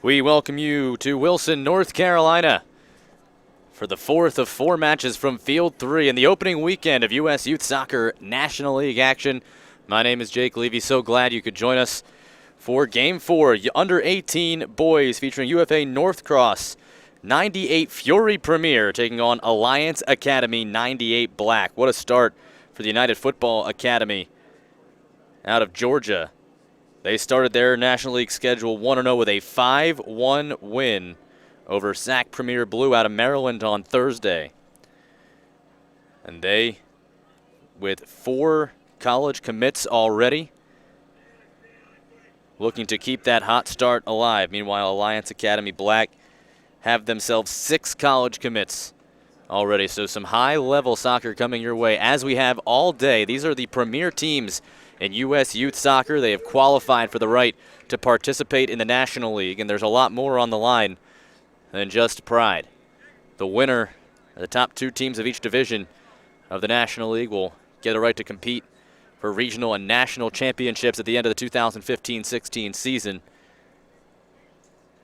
We welcome you to Wilson, North Carolina for the fourth of four matches from Field 3 in the opening weekend of U.S. Youth Soccer National League action. My name is Jake Levy. So glad you could join us for Game 4, under 18 boys featuring UFA-Norcross 98 Fury Premier taking on Alliance Academy 98 Black. What a start for the United Football Academy out of Georgia. They started their National League schedule 1-0 with a 5-1 win over SAC Premier Blue out of Maryland on Thursday. And they, with 4 college commits already, looking to keep that hot start alive. Meanwhile, Alliance Academy Black have themselves 6 college commits already. So some high-level soccer coming your way, as we have all day. These are the premier teams in U.S. Youth Soccer. They have qualified for the right to participate in the National League, and there's a lot more on the line than just pride. The winner, the top 2 teams of each division of the National League, will get a right to compete for regional and national championships at the end of the 2015-16 season.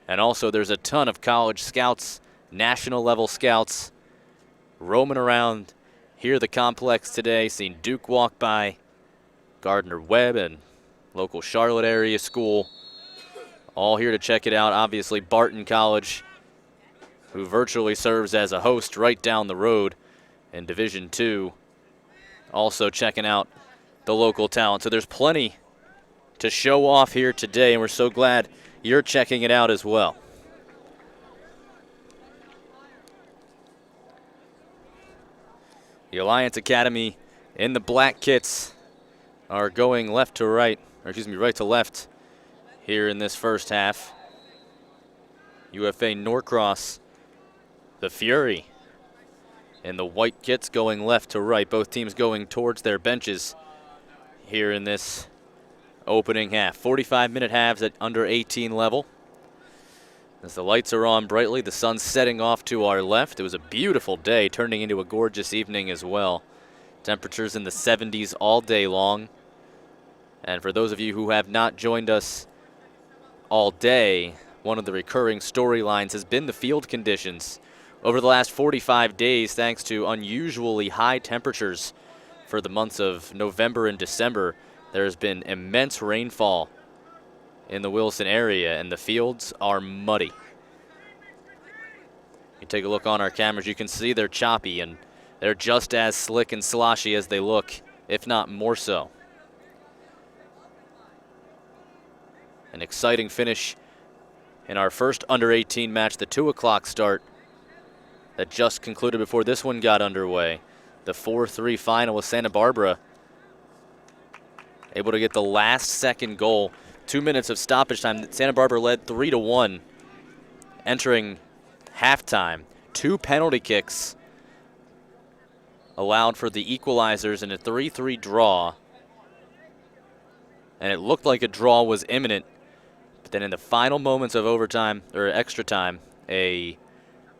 And also there's a ton of college scouts, national-level scouts, roaming around here at the complex today, seeing Duke walk by, Gardner-Webb and local Charlotte area school, all here to check it out. Obviously Barton College, who virtually serves as a host right down the road in Division II, also checking out the local talent. So there's plenty to show off here today, and we're so glad you're checking it out as well. The Alliance Academy in the black kits are going left to right, or excuse me, right to left here in this first half. UFA-Norcross, the Fury, in the white kits going left to right. Both teams going towards their benches here in this opening half. 45-minute halves at under 18 level. As the lights are on brightly, the sun's setting off to our left. It was a beautiful day, turning into a gorgeous evening as well. Temperatures in the 70s all day long. And for those of you who have not joined us all day, one of the recurring storylines has been the field conditions. Over the last 45 days, thanks to unusually high temperatures for the months of November and December, there has been immense rainfall in the Wilson area, and the fields are muddy. You take a look on our cameras, you can see they're choppy, and they're just as slick and sloshy as they look, if not more so. An exciting finish in our first under-18 match, the 2 o'clock start that just concluded before this one got underway. The 4-3 final with Santa Barbara able to get the last second goal. 2 minutes of stoppage time. Santa Barbara led 3-1 entering halftime. 2 penalty kicks allowed for the equalizers in a 3-3 draw. And it looked like a draw was imminent. But then in the final moments of overtime, or extra time, a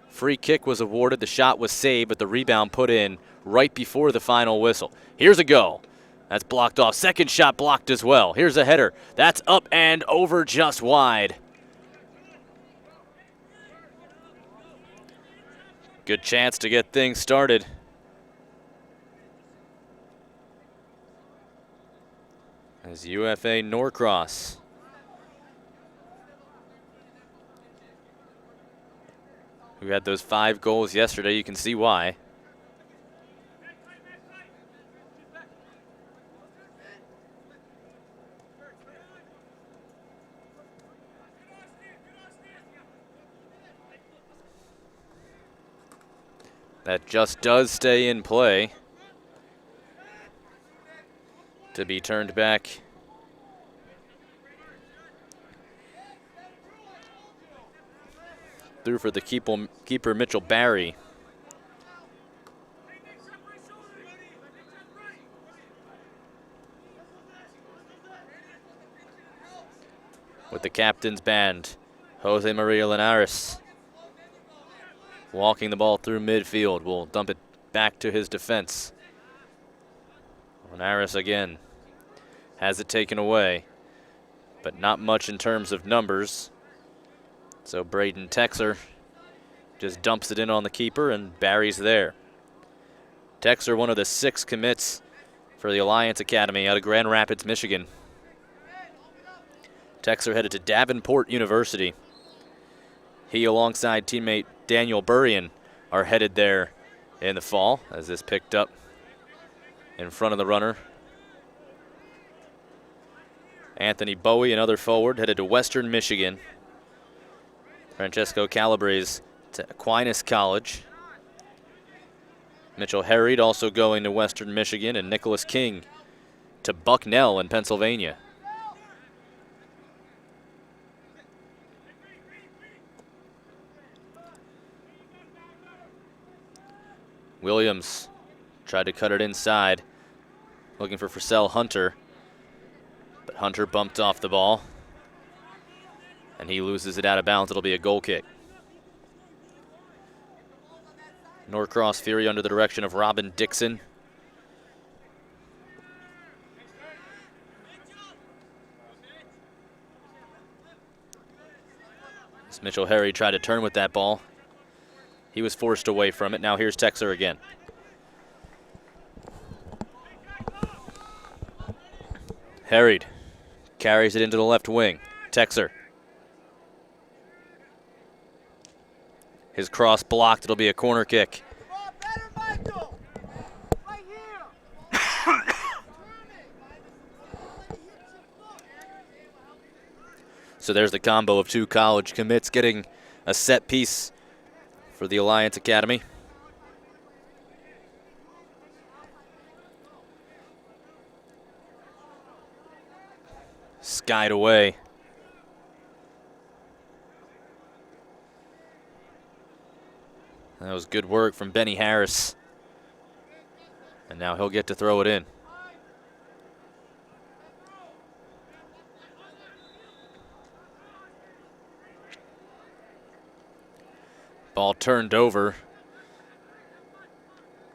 free kick was awarded. The shot was saved, but the rebound put in right before the final whistle. Here's a go. That's blocked off. Second shot blocked as well. Here's a header. That's up and over just wide. Good chance to get things started. As UFA-Norcross who had those 5 goals yesterday, you can see why. That just does stay in play to be turned back. Through for the keeper Mitchell Barry. With the captain's band, Jose Maria Linares walking the ball through midfield. Will dump it back to his defense. Linares again has it taken away, but not much in terms of numbers. So Braden Texer just dumps it in on the keeper, and Barry's there. Texer, one of the 6 commits for the Alliance Academy out of Grand Rapids, Michigan. Texer headed to Davenport University. He, alongside teammate Daniel Burrian, are headed there in the fall, as this picked up in front of the runner. Anthony Bowie, another forward, headed to Western Michigan. Francesco Calabrese to Aquinas College. Mitchell Herried also going to Western Michigan, and Nicholas King to Bucknell in Pennsylvania. Williams tried to cut it inside, looking for Purcell Hunter, but Hunter bumped off the ball, and he loses it out of bounds. It'll be a goal kick. Norcross Fury under the direction of Robin Dixon. As Mitchell Harry tried to turn with that ball, he was forced away from it. Now here's Texer again. Harried carries it into the left wing. Texer. His cross blocked. It'll be a corner kick. So there's the combo of 2 college commits getting a set piece for the Alliance Academy. Skied away. That was good work from Benny Harris. And now he'll get to throw it in. Ball turned over,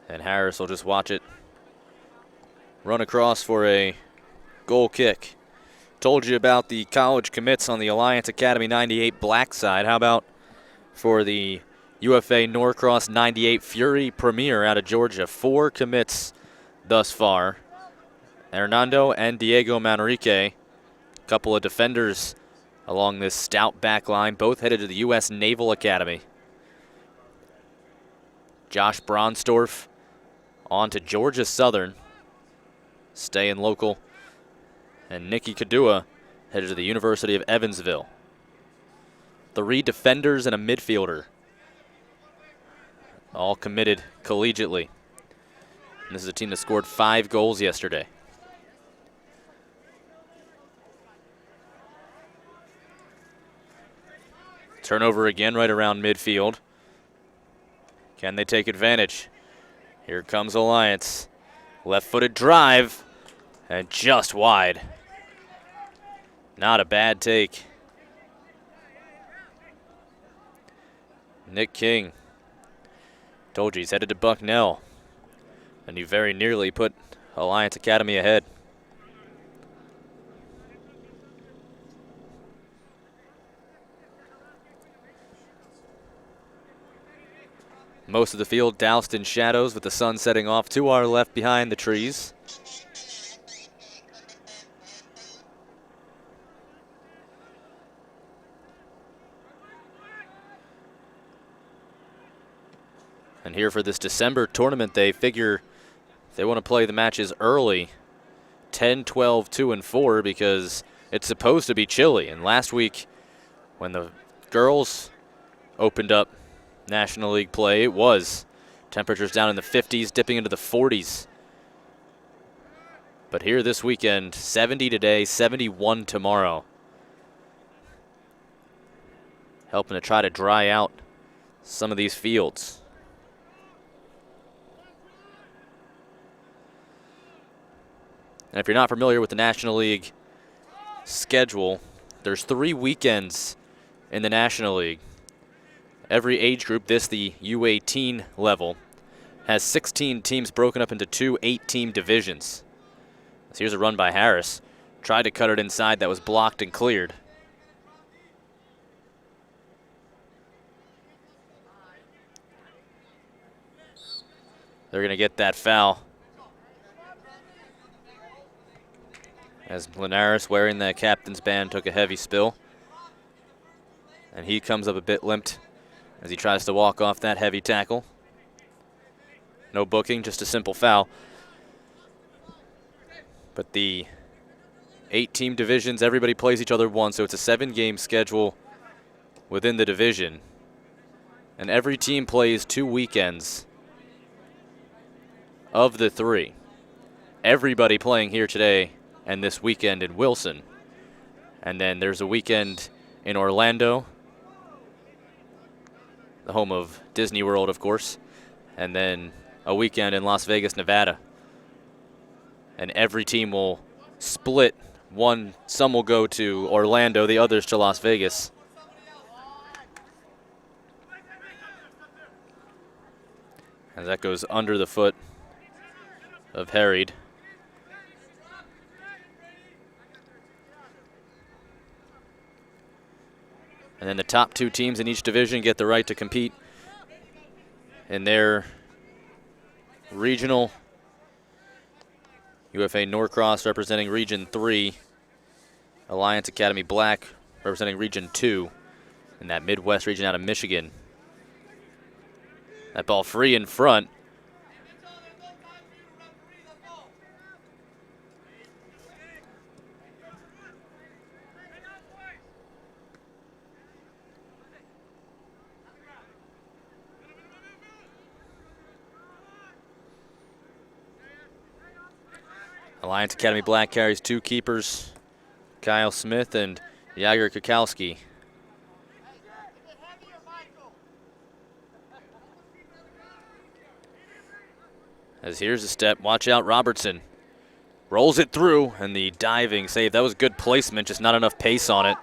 and Harris will just watch it run across for a goal kick. Told you about the college commits on the Alliance Academy 98 black side. How about for the UFA-Norcross 98 Fury Premier out of Georgia? 4 commits thus far. Hernando and Diego Manrique, a couple of defenders along this stout back line, both headed to the U.S. Naval Academy. Josh Bronsdorf on to Georgia Southern, staying local. And Nicky Kadua headed to the University of Evansville. 3 defenders and a midfielder, all committed collegiately. And this is a team that scored 5 goals yesterday. Turnover again right around midfield. Can they take advantage? Here comes Alliance. Left-footed drive, and just wide. Not a bad take. Nick King. Told you he's headed to Bucknell, and he very nearly put Alliance Academy ahead. Most of the field doused in shadows with the sun setting off to our left behind the trees. And here for this December tournament, they figure they want to play the matches early, 10, 12, 2, and 4, because it's supposed to be chilly. And last week, when the girls opened up National League play, it was temperatures down in the 50s, dipping into the 40s. But here this weekend, 70 today, 71 tomorrow. Helping to try to dry out some of these fields. And if you're not familiar with the National League schedule, there's 3 weekends in the National League. Every age group, the U18 level, has 16 teams broken up into 2 8-team divisions. So here's a run by Harris. Tried to cut it inside, that was blocked and cleared. They're going to get that foul. As Linares, wearing the captain's band, took a heavy spill. And he comes up a bit limped as he tries to walk off that heavy tackle. No booking, just a simple foul. But the 8-team divisions, everybody plays each other once, so it's a 7-game schedule within the division. And every team plays 2 weekends of the 3. Everybody playing here today and this weekend in Wilson. And then there's a weekend in Orlando, the home of Disney World, of course, and then a weekend in Las Vegas, Nevada. And every team will split. Some will go to Orlando, the others to Las Vegas. As that goes under the foot of Harried. And then the top 2 teams in each division get the right to compete in their regional. UFA-Norcross representing Region 3. Alliance Academy Black representing Region 2 in that Midwest region out of Michigan. That ball free in front. Alliance Academy Black carries 2 keepers, Kyle Smith and Yager Kukowski. As here's a step, watch out, Robertson. Rolls it through, and the diving save. That was good placement, just not enough pace on it.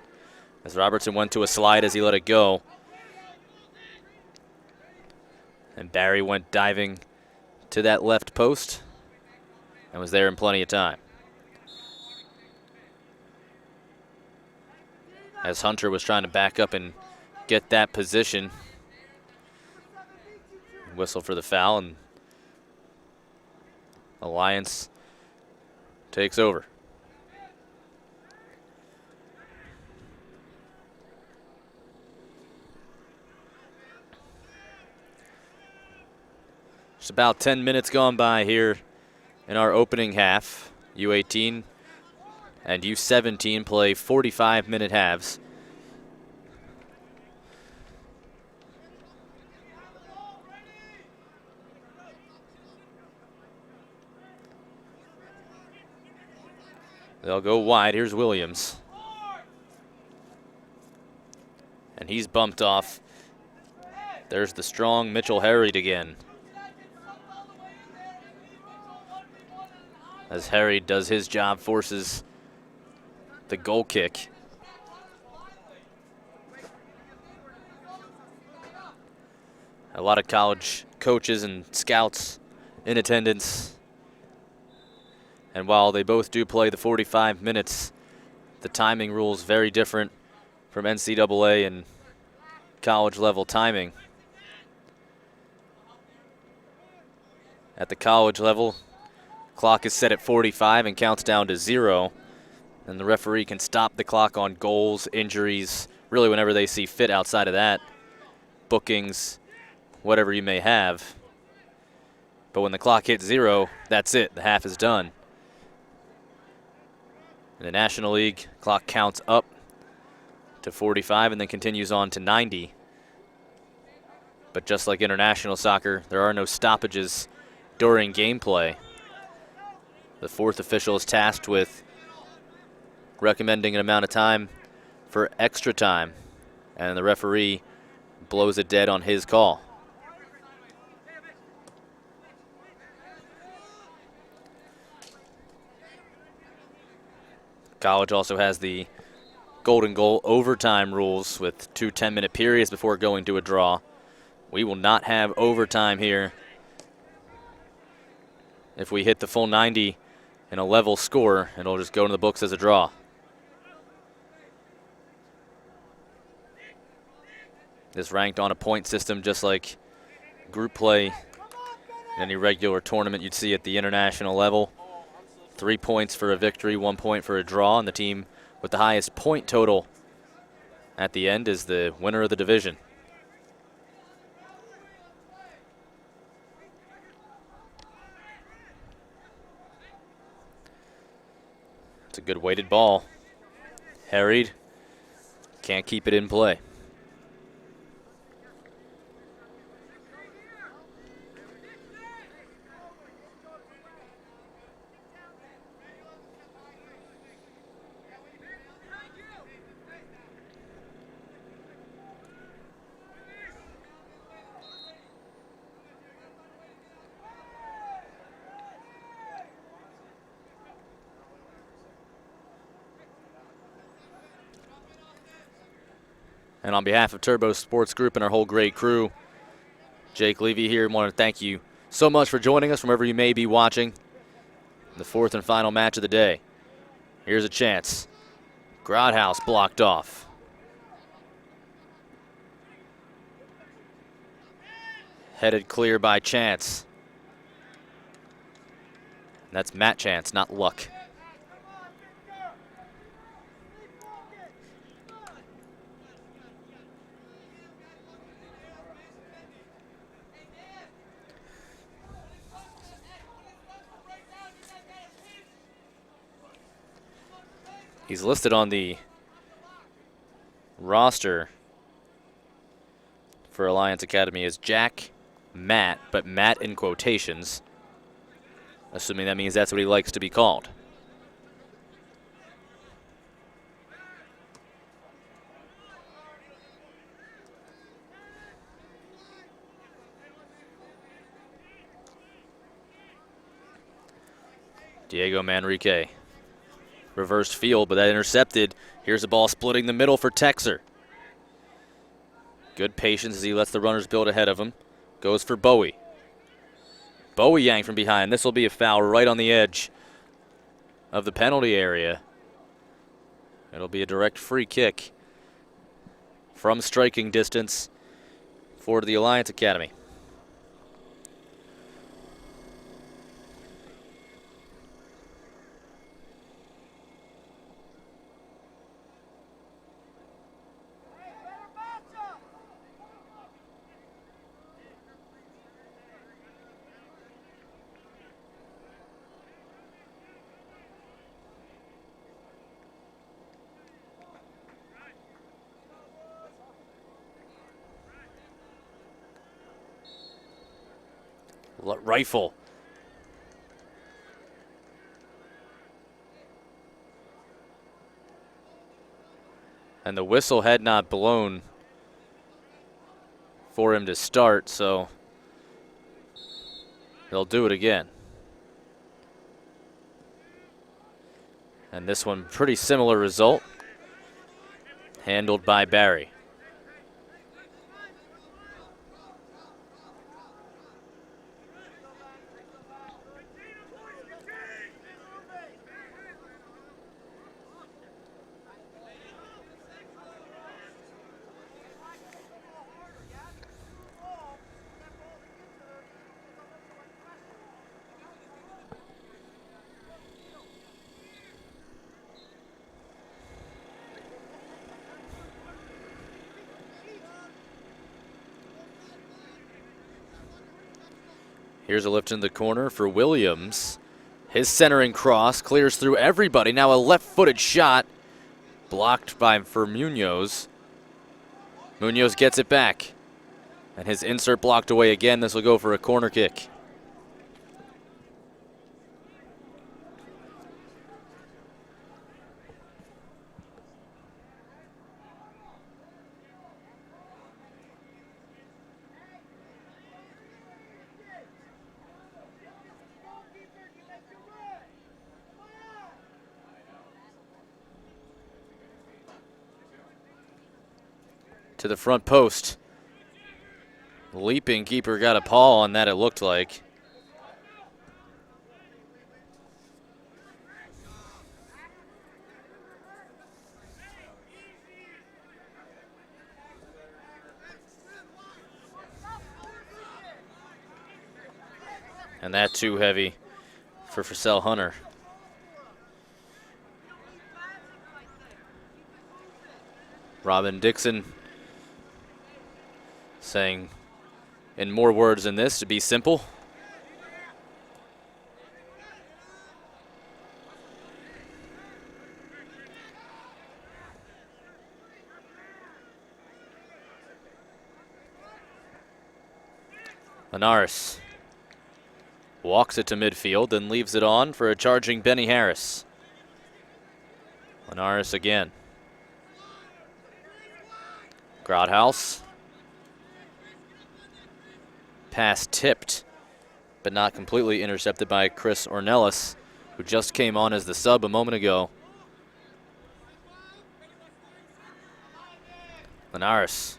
As Robertson went to a slide as he let it go. And Barry went diving to that left post and was there in plenty of time. As Hunter was trying to back up and get that position. Whistle for the foul, and Alliance takes over. Just about 10 minutes gone by here in our opening half. U18 and U17 play 45-minute halves. They'll go wide. Here's Williams. And he's bumped off. There's the strong Mitchell Harried again. As Harried does his job, forces the goal kick. A lot of college coaches and scouts in attendance. And while they both do play the 45 minutes, the timing rules very different from NCAA and college level timing. At the college level, clock is set at 45 and counts down to 0. And the referee can stop the clock on goals, injuries, really whenever they see fit outside of that. Bookings, whatever you may have. But when the clock hits 0, that's it. The half is done. In the National League, clock counts up to 45 and then continues on to 90. But just like international soccer, there are no stoppages during gameplay. The fourth official is tasked with recommending an amount of time for extra time, and the referee blows it dead on his call. College also has the golden goal overtime rules with 2 10-minute periods before going to a draw. We will not have overtime here if we hit the full 90 in a level score, and it'll just go in the books as a draw. This ranked on a point system just like group play Any regular tournament you'd see at the international level. 3 points for a victory, 1 point for a draw, and the team with the highest point total at the end is the winner of the division. It's a good weighted ball. Harried, can't keep it in play. And on behalf of Turbo Sports Group and our whole great crew, Jake Levy here. I want to thank you so much for joining us from wherever you may be watching. The fourth and final match of the day. Here's a chance. Grodhouse blocked off. Headed clear by Chance. That's Matt Chance, not Luck. He's listed on the roster for Alliance Academy as Jack Matt, but Matt in quotations, assuming that means that's what he likes to be called. Diego Manrique. Reversed field, but that intercepted. Here's the ball splitting the middle for Texer. Good patience as he lets the runners build ahead of him. Goes for Bowie. Bowie yanked from behind. This will be a foul right on the edge of the penalty area. It'll be a direct free kick from striking distance for the Alliance Academy. Rifle. And the whistle had not blown for him to start, so they'll do it again. And this one, pretty similar result, handled by Barry. Here's a lift in the corner for Williams. His centering cross clears through everybody. Now a left-footed shot blocked for Munoz. Munoz gets it back. And his insert blocked away again. This will go for a corner kick. To the front post. Leaping keeper got a paw on that, it looked like. And that too heavy for Fussell Hunter. Robin Dixon saying, in more words than this, to be simple. Linares walks it to midfield, then leaves it on for a charging Benny Harris. Linares again. Grothaus. Pass tipped, but not completely intercepted by Chris Ornelas, who just came on as the sub a moment ago. Linares.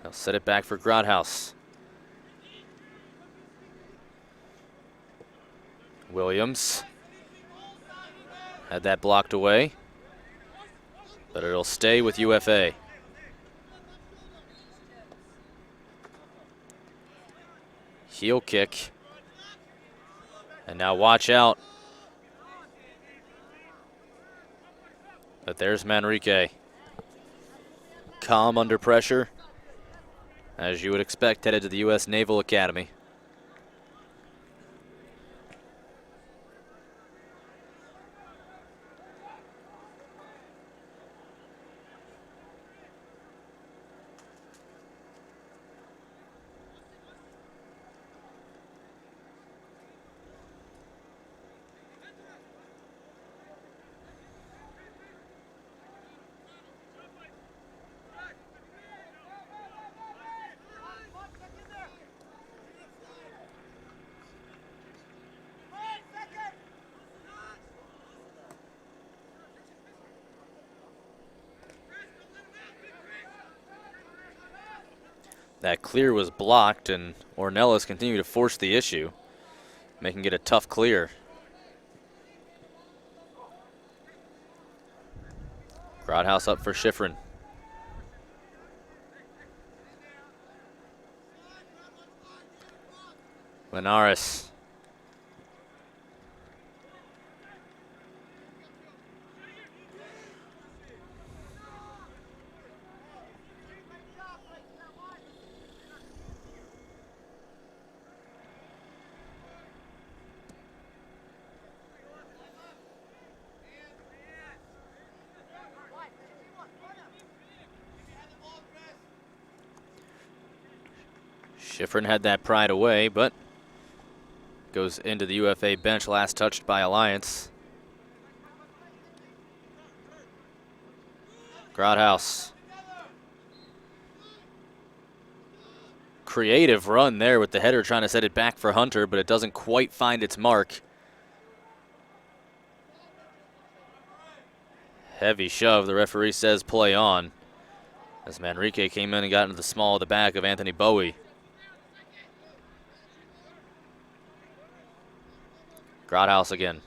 They'll set it back for Grothaus. Williams had that blocked away, but it'll stay with UFA. Heel kick. And now watch out. But there's Manrique. Calm under pressure, as you would expect, headed to the U.S. Naval Academy. That clear was blocked, and Ornelas continued to force the issue, making it a tough clear. Grothaus up for Schifrin. Linares. Schifrin had that pried away, but goes into the UFA bench, last touched by Alliance. Grothaus. Creative run there with the header, trying to set it back for Hunter, but it doesn't quite find its mark. Heavy shove, the referee says play on, as Manrique came in and got into the small of the back of Anthony Bowie. Grothaus again.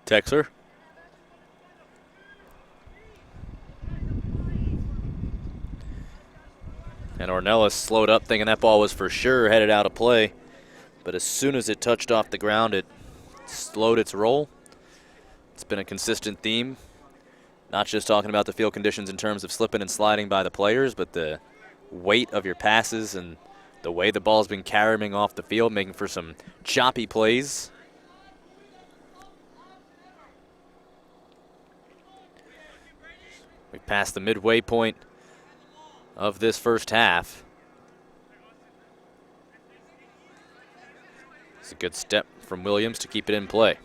Texer. And Ornelas slowed up, thinking that ball was for sure headed out of play. But as soon as it touched off the ground, it slowed its roll. It's been a consistent theme, not just talking about the field conditions in terms of slipping and sliding by the players, but the weight of your passes and the way the ball's been carrying off the field, making for some choppy plays. We passed the midway point of this first half. It's a good step from Williams to keep it in play.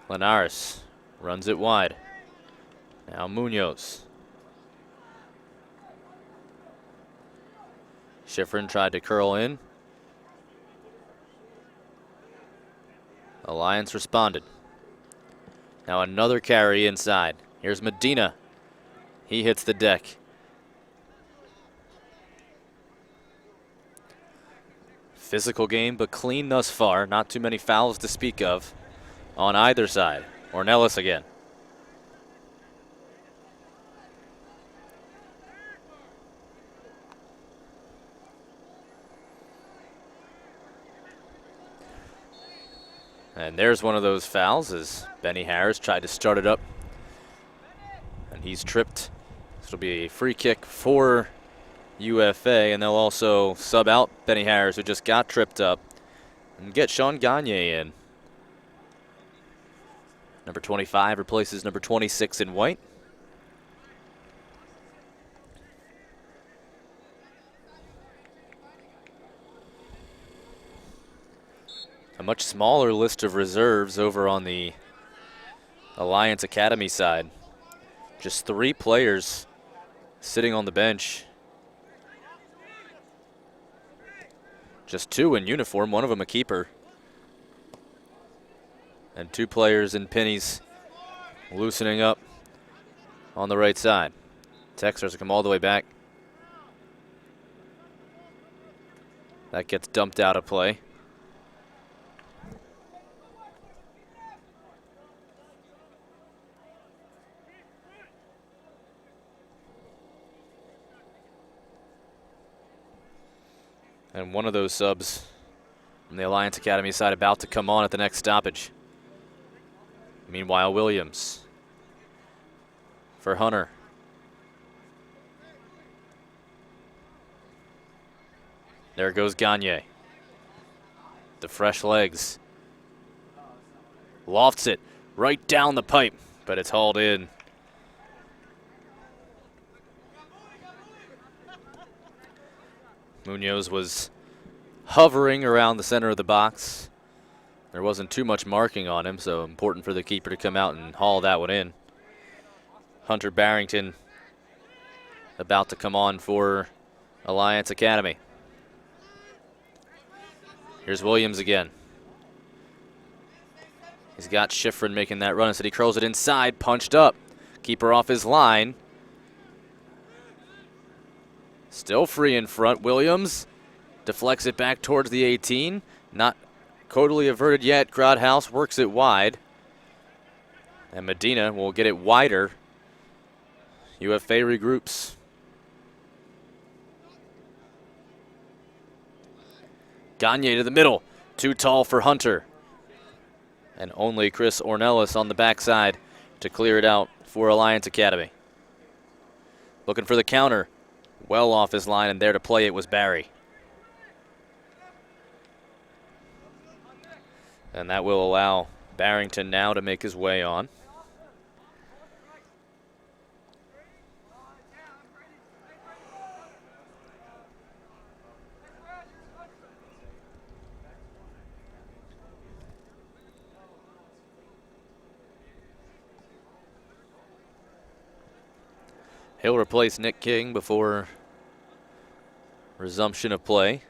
Linares runs it wide. Now Munoz. Schifrin tried to curl in. Alliance responded. Now another carry inside. Here's Medina. He hits the deck. Physical game, but clean thus far. Not too many fouls to speak of on either side. Ornelas again. And there's one of those fouls as Benny Harris tried to start it up. And he's tripped. This will be a free kick for UFA, and they'll also sub out Benny Harris, who just got tripped up, and get Sean Gagne in. Number 25 replaces number 26 in white. A much smaller list of reserves over on the Alliance Academy side. Just 3 players sitting on the bench. Just 2 in uniform, one of them a keeper. And 2 players in pennies loosening up on the right side. Texers will come all the way back. That gets dumped out of play. And one of those subs from the Alliance Academy side about to come on at the next stoppage. Meanwhile, Williams for Hunter. There goes Gagne. The fresh legs. Lofts it right down the pipe, but it's hauled in. Munoz was hovering around the center of the box. There wasn't too much marking on him, so important for the keeper to come out and haul that one in. Hunter Barrington about to come on for Alliance Academy. Here's Williams again. He's got Schifrin making that run. Instead he curls it inside, punched up. Keeper off his line. Still free in front. Williams deflects it back towards the 18. Not totally averted yet. Grodhouse works it wide. And Medina will get it wider. UFA regroups. Gagne to the middle. Too tall for Hunter. And only Chris Ornelas on the backside to clear it out for Alliance Academy. Looking for the counter. Well off his line, and there to play it was Barry. And that will allow Barrington now to make his way on. He'll replace Nick King before resumption of play.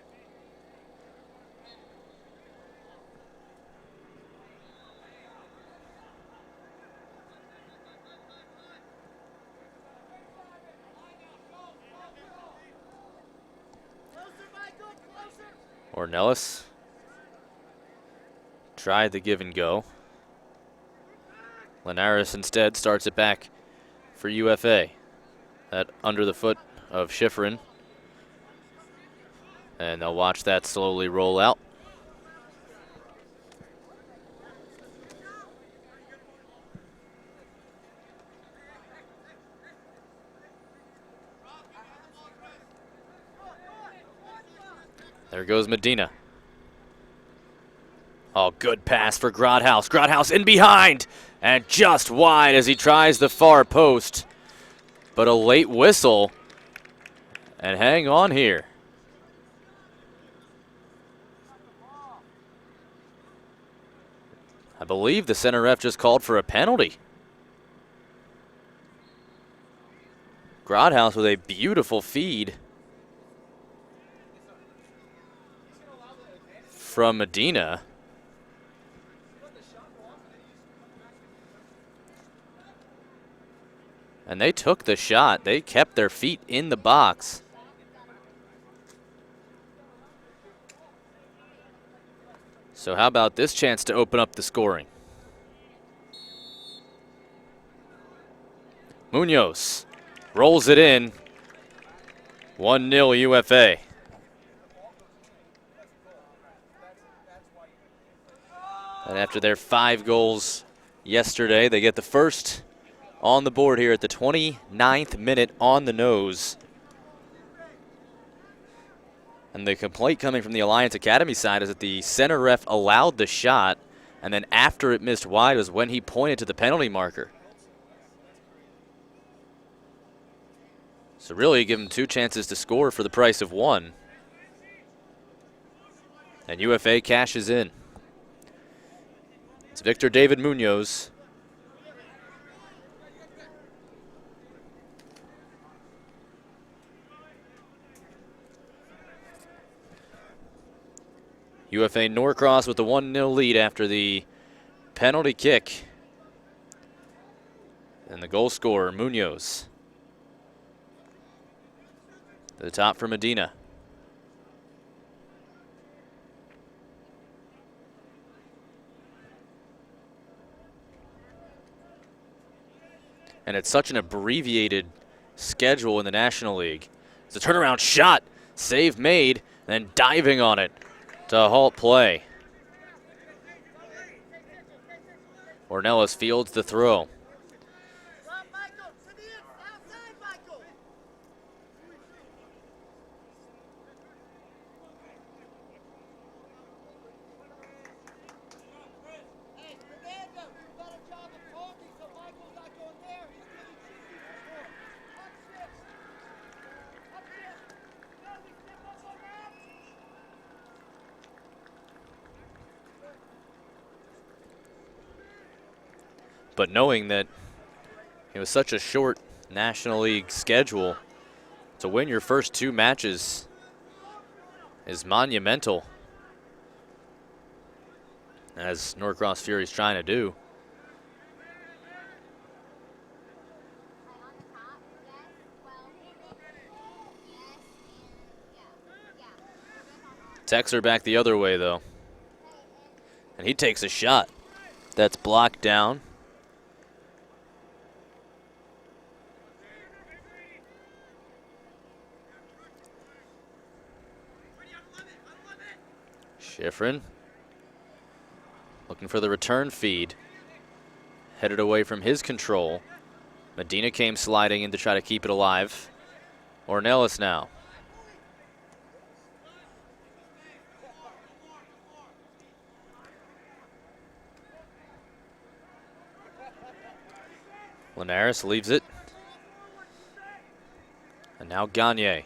Ornelas tried the give and go. Linares instead starts it back for UFA. That under the foot of Schifrin. And they'll watch that slowly roll out. There goes Medina. Oh, good pass for Grodhouse. Grodhouse in behind and just wide as he tries the far post. But a late whistle, and hang on here. I believe the center ref just called for a penalty. Grodhouse with a beautiful feed from Medina. And they took the shot. They kept their feet in the box. So how about this chance to open up the scoring? Munoz rolls it in. 1-0 UFA. And after their 5 goals yesterday, they get the first on the board here at the 29th minute on the nose. And the complaint coming from the Alliance Academy side is that the center ref allowed the shot, and then after it missed wide was when he pointed to the penalty marker. So really give him 2 chances to score for the price of 1. And UFA cashes in. It's Victor David Munoz. UFA-Norcross with the 1-0 lead after the penalty kick. And the goal scorer, Munoz. To the top for Medina. And it's such an abbreviated schedule in the National League. It's a turnaround shot, save made, and then diving on it to halt play. Ornelas fields the throw. But knowing that it was such a short National League schedule, to win your first 2 matches is monumental, as Norcross Fury's trying to do. Texer back the other way, though. And he takes a shot that's blocked down. Schifrin looking for the return feed. Headed away from his control. Medina came sliding in to try to keep it alive. Ornelas now. Linares leaves it. And now Gagne.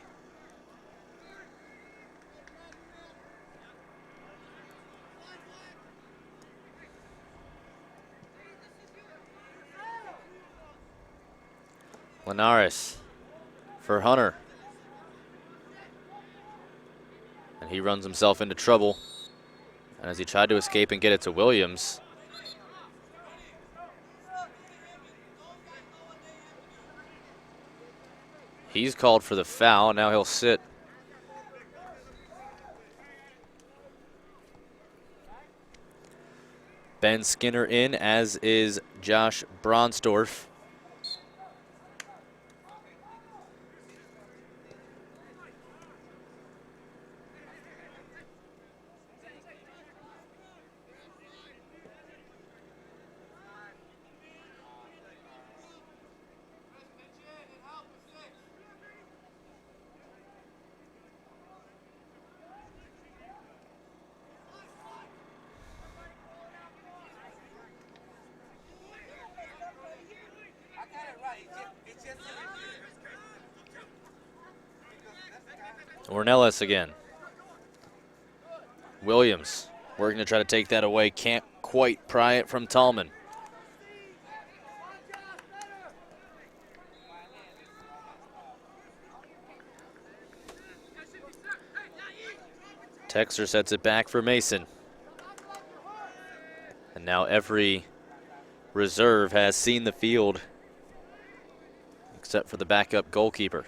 Linares for Hunter. And he runs himself into trouble. And as he tried to escape and get it to Williams, he's called for the foul. Now he'll sit. Ben Skinner in, as is Josh Bronsdorf. Ornelas again. Williams working to try to take that away. Can't quite pry it from Tallman. Texer sets it back for Mason. And now every reserve has seen the field except for the backup goalkeeper.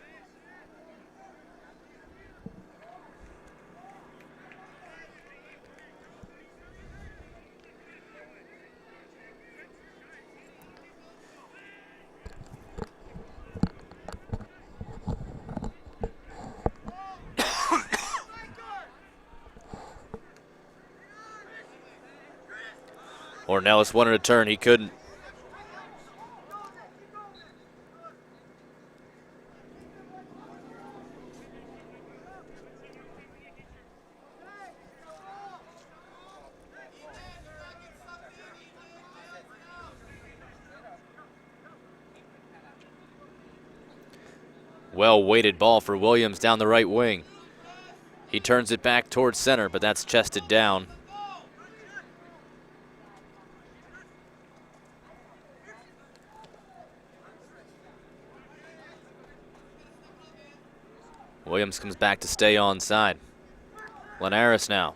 Ornelas wanted to turn, he couldn't. Well-weighted ball for Williams down the right wing. He turns it back towards center, but that's chested down. Williams comes back to stay onside. Linares now.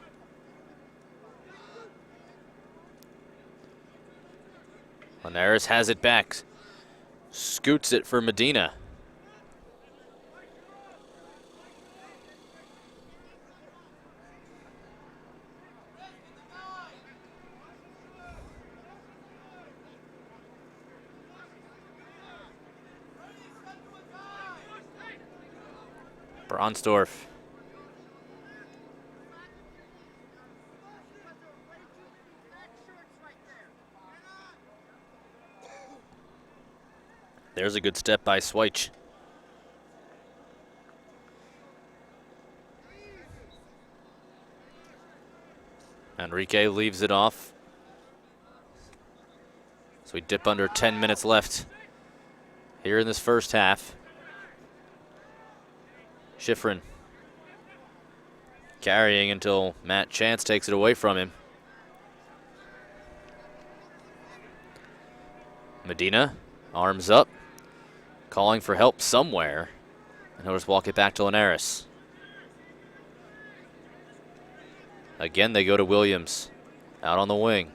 Linares has it back. Scoots it for Medina. Bronsdorf. There's a good step by Sweich. Enrique leaves it off. So we dip under 10 minutes left here in this first half. Schifrin carrying until Matt Chance takes it away from him. Medina, arms up, calling for help somewhere. And he'll just walk it back to Linares. Again, they go to Williams, out on the wing.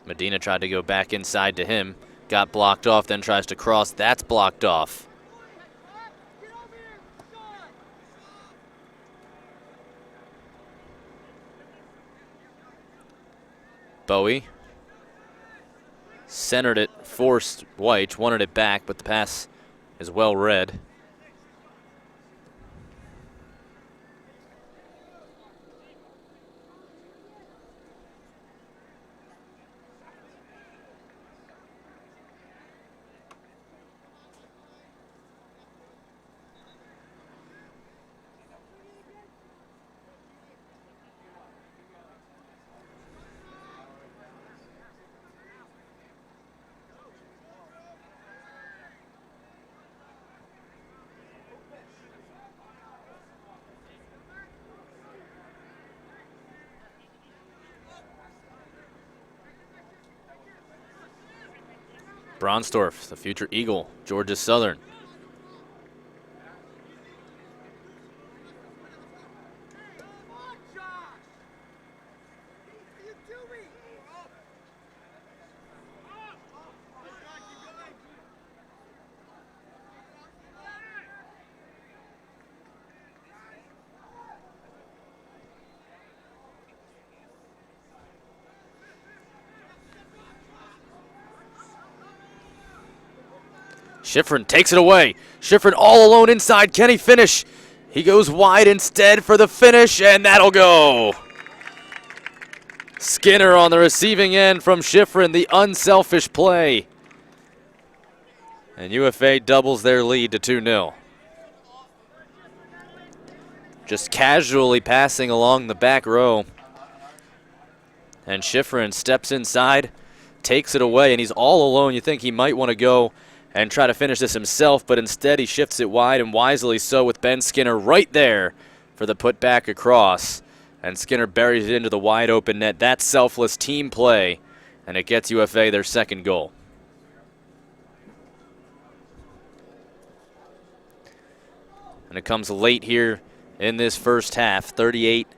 Medina tried to go back inside to him. Got blocked off, then tries to cross. That's blocked off. Bowie centered it, forced White, wanted it back, but the pass is well read. Bronsdorf, the future Eagle, Georgia Southern. Schifrin takes it away. Schifrin all alone inside. Can he finish? He goes wide instead for the finish, and that'll go. Skinner on the receiving end from Schifrin, the unselfish play. And UFA doubles their lead to 2-0. Just casually passing along the back row. And Schifrin steps inside, takes it away, and he's all alone. You think he might want to go and try to finish this himself, but instead he shifts it wide, and wisely so, with Ben Skinner right there for the putback across. And Skinner buries it into the wide open net. That's selfless team play, and it gets UFA their second goal. And it comes late here in this first half. 38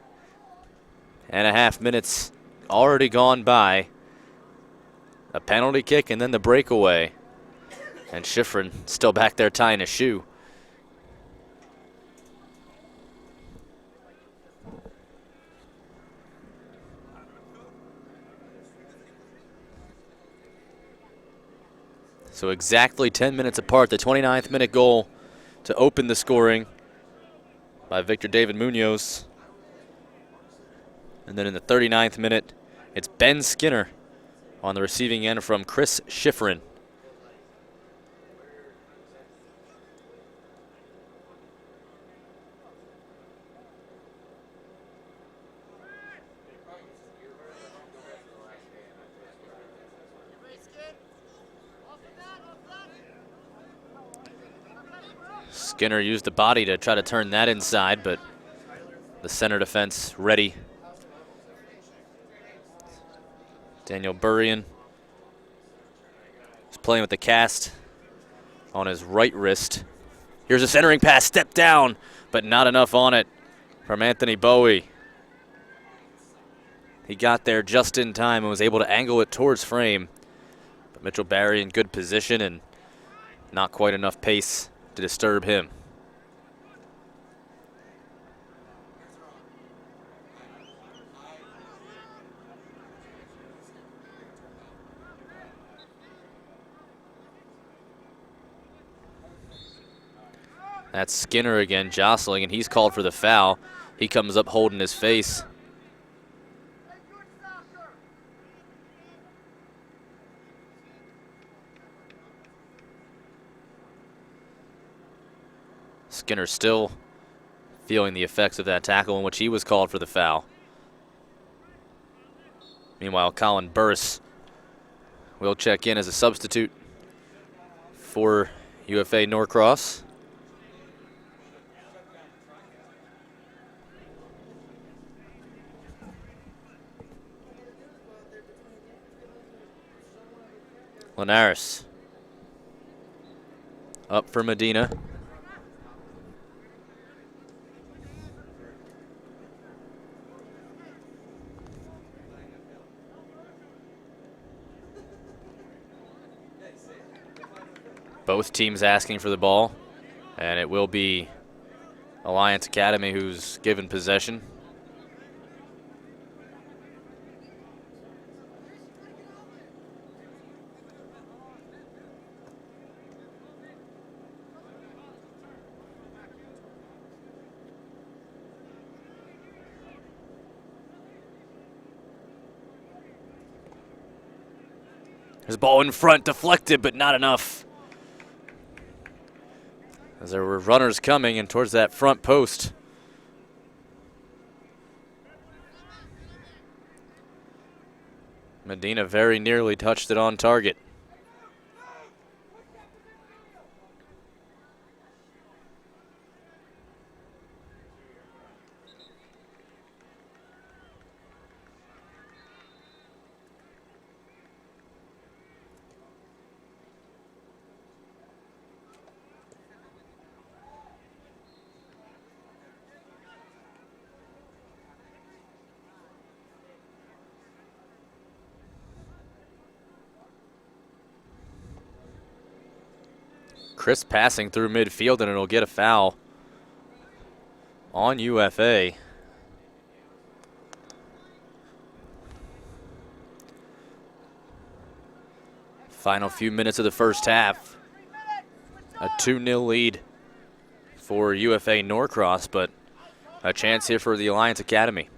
and a half minutes already gone by. A penalty kick and then the breakaway. And Schifrin still back there tying a shoe. So exactly 10 minutes apart, the 29th minute goal to open the scoring by Victor David Munoz. And then in the 39th minute, it's Ben Skinner on the receiving end from Chris Schifrin. Skinner used the body to try to turn that inside, but the center defense ready. Daniel Burrian is playing with the cast on his right wrist. Here's a centering pass, step down, but not enough on it from Anthony Bowie. He got there just in time and was able to angle it towards frame. But Mitchell Barry in good position and not quite enough pace to disturb him. That's Skinner again jostling, and he's called for the foul. He comes up holding his face. Skinner still feeling the effects of that tackle in which he was called for the foul. Meanwhile, Colin Burris will check in as a substitute for UFA-Norcross. Linares up for Medina. Both teams asking for the ball, and it will be Alliance Academy who's given possession. His ball in front, deflected, but not enough. As there were runners coming and towards that front post. Medina very nearly touched it on target. Chris passing through midfield, and it'll get a foul on UFA. Final few minutes of the first half. A 2-0 lead for UFA-Norcross, but a chance here for the Alliance Academy.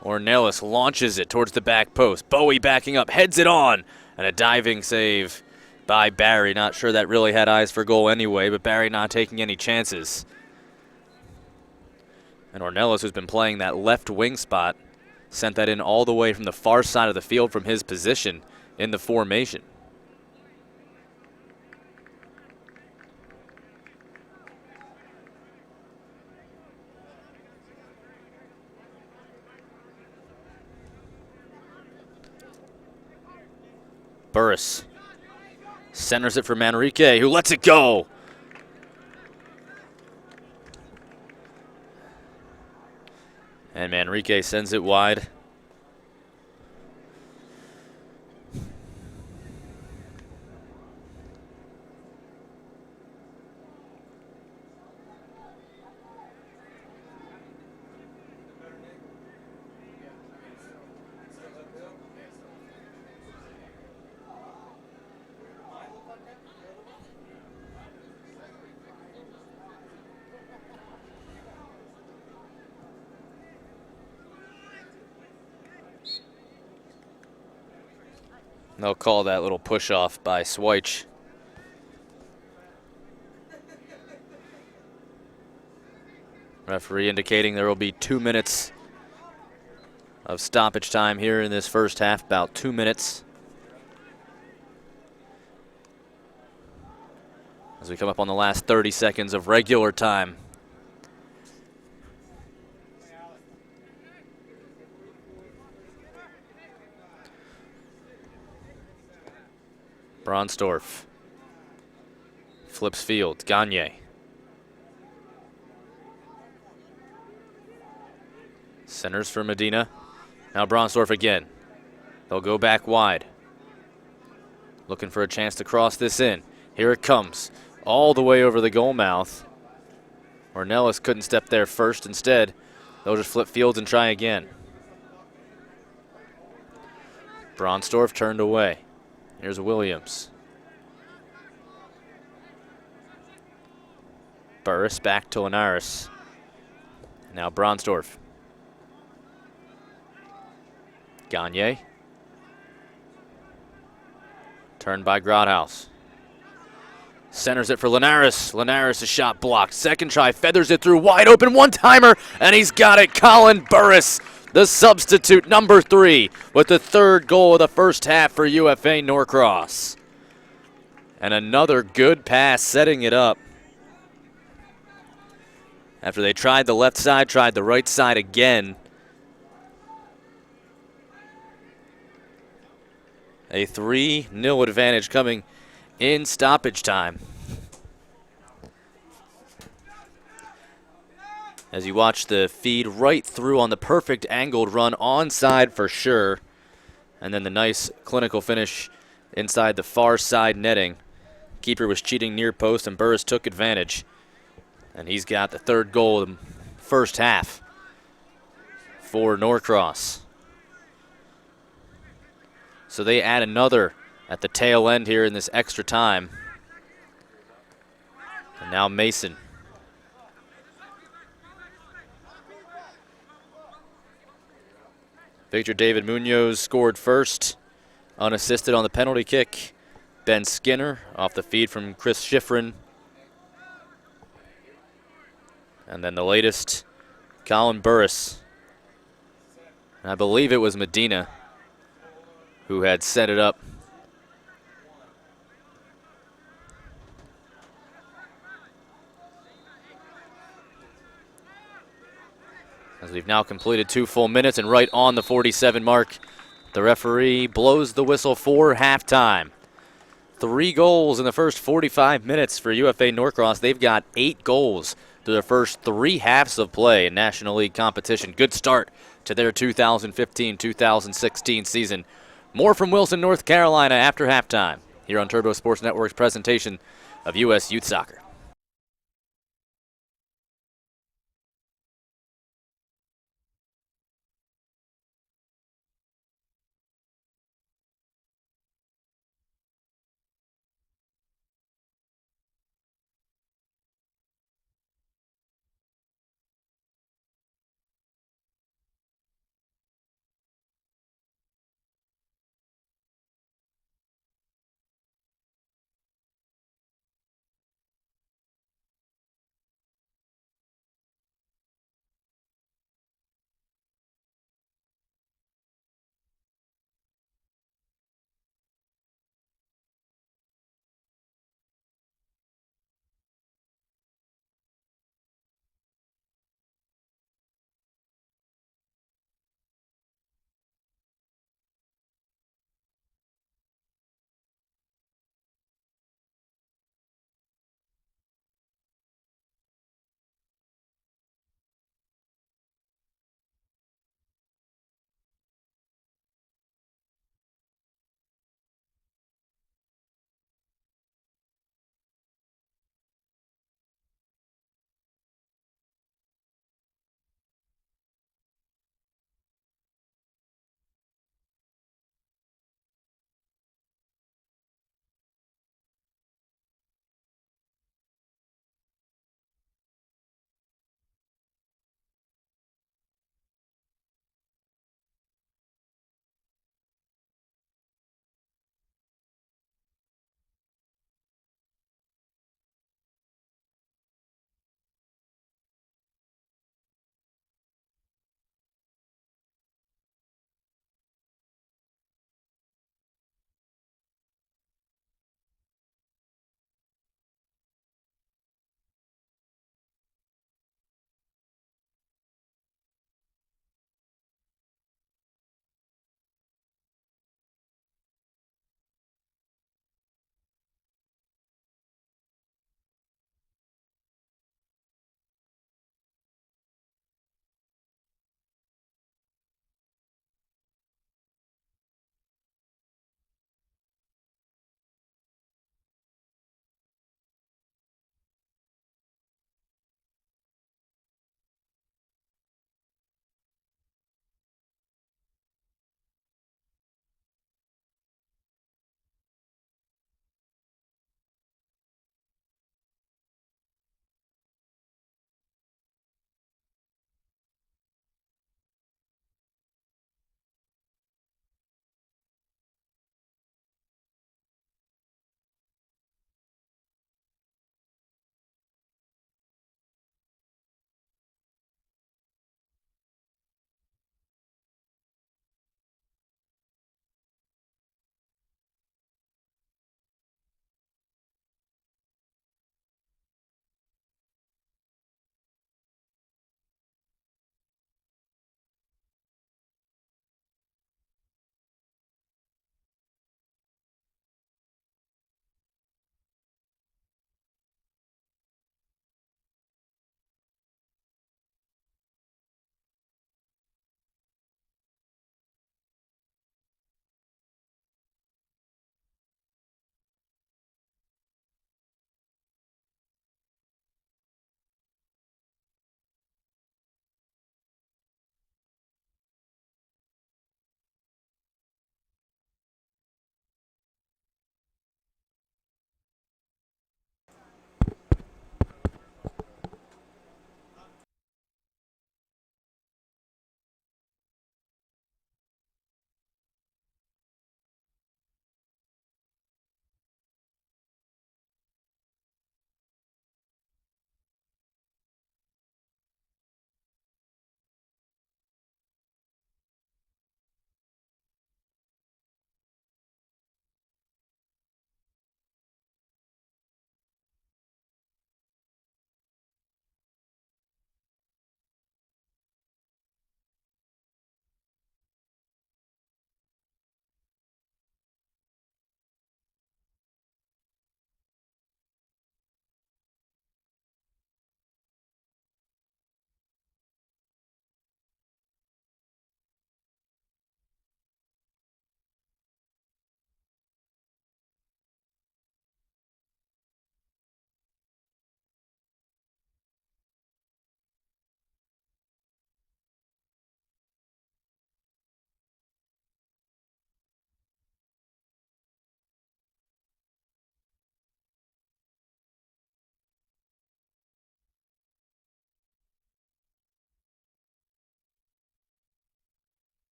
Ornelas launches it towards the back post. Bowie backing up, heads it on, and a diving save by Barry. Not sure that really had eyes for goal anyway, but Barry not taking any chances. And Ornelas, who's been playing that left wing spot, sent that in all the way from the far side of the field from his position in the formation. Burris centers it for Manrique, who lets it go. And Manrique sends it wide. They'll call that little push-off by Swyche. Referee indicating there will be 2 minutes of stoppage time here in this first half, about 2 minutes. As we come up on the last 30 seconds of regular time. Bronsdorf flips field. Gagne. Centers for Medina. Now Bronsdorf again. They'll go back wide. Looking for a chance to cross this in. Here it comes. All the way over the goal mouth. Ornelas couldn't step there first. Instead, they'll just flip fields and try again. Bronsdorf turned away. Here's Williams. Burris back to Linares. Now Bronsdorf. Gagne. Turned by Grothaus. Centers it for Linares. Linares' shot blocked. Second try, feathers it through. Wide open, one-timer, and he's got it. Colin Burris, the substitute, number 3, with the 3rd goal of the first half for UFA-Norcross. And another good pass, setting it up. After they tried the left side, tried the right side again. A 3-0 advantage coming in stoppage time. As you watch the feed right through on the perfect angled run, onside for sure. And then the nice clinical finish inside the far side netting. Keeper was cheating near post and Burris took advantage. And he's got the 3rd goal of the first half for Norcross. So they add another at the tail end here in this extra time. And now Mason. Victor David Munoz scored first, unassisted on the penalty kick. Ben Skinner off the feed from Chris Schifrin. And then the latest, Colin Burris. And I believe it was Medina who had set it up. As we've now completed 2 full minutes and right on the 47 mark, the referee blows the whistle for halftime. 3 goals in the first 45 minutes for UFA-Norcross. They've got 8 goals through their first 3 halves of play in National League competition. Good start to their 2015-2016 season. More from Wilson, North Carolina after halftime here on Turbo Sports Network's presentation of U.S. Youth Soccer.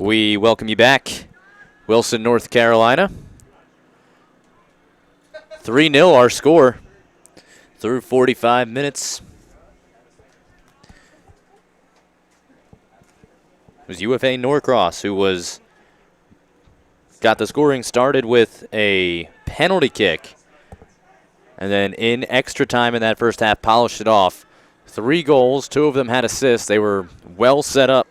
We welcome you back, Wilson, North Carolina. 3-0 our score through 45 minutes. It was UFA-Norcross who got the scoring started with a penalty kick. And then in extra time in that first half, polished it off. 3 goals, 2 of them had assists. They were well set up.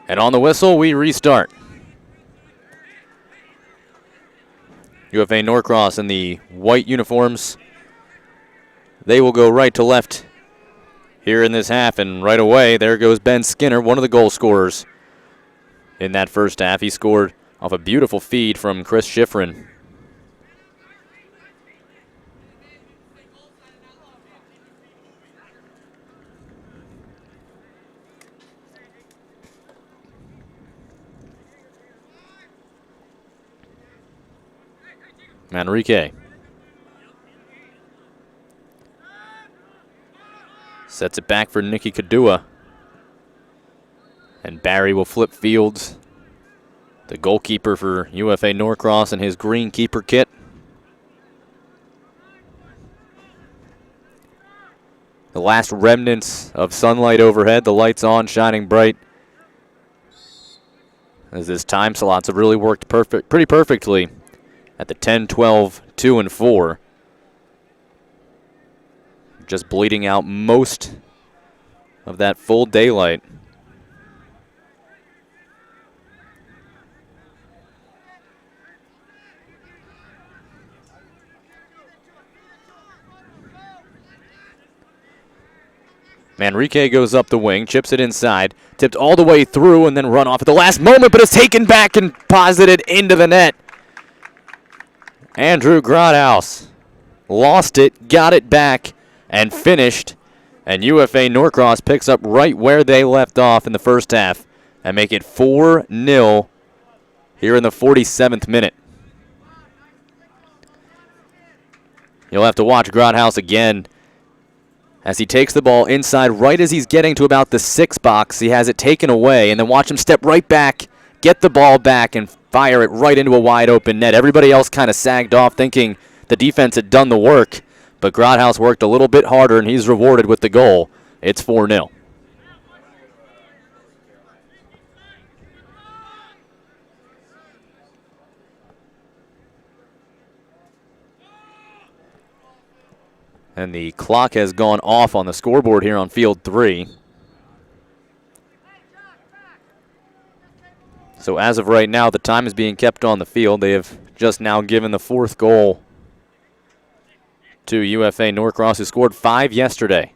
And on the whistle, we restart. UFA-Norcross in the white uniforms. They will go right to left here in this half, and right away, there goes Ben Skinner, one of the goal scorers in that first half. He scored off a beautiful feed from Chris Schifrin. Manrique sets it back for Nicky Kadua. And Barry will flip fields. The goalkeeper for UFA-Norcross in his green keeper kit. The last remnants of sunlight overhead, the lights on, shining bright. As this time slots have really worked pretty perfectly at the 10, 12, 2, and 4. Just bleeding out most of that full daylight. Manrique goes up the wing, chips it inside, tipped all the way through and then run off at the last moment, but it's taken back and posited into the net. Andrew Grothaus lost it, got it back, and finished. And UFA-Norcross picks up right where they left off in the first half and make it 4-0 here in the 47th minute. You'll have to watch Grothaus again as he takes the ball inside right as he's getting to about the 6 box. He has it taken away, and then watch him step right back, get the ball back, and fire it right into a wide open net. Everybody else kind of sagged off thinking the defense had done the work, but Grothaus worked a little bit harder, and he's rewarded with the goal. It's 4-0. And the clock has gone off on the scoreboard here on field 3. So as of right now, the time is being kept on the field. They have just now given the 4th goal to UFA-Norcross, who scored 5 yesterday.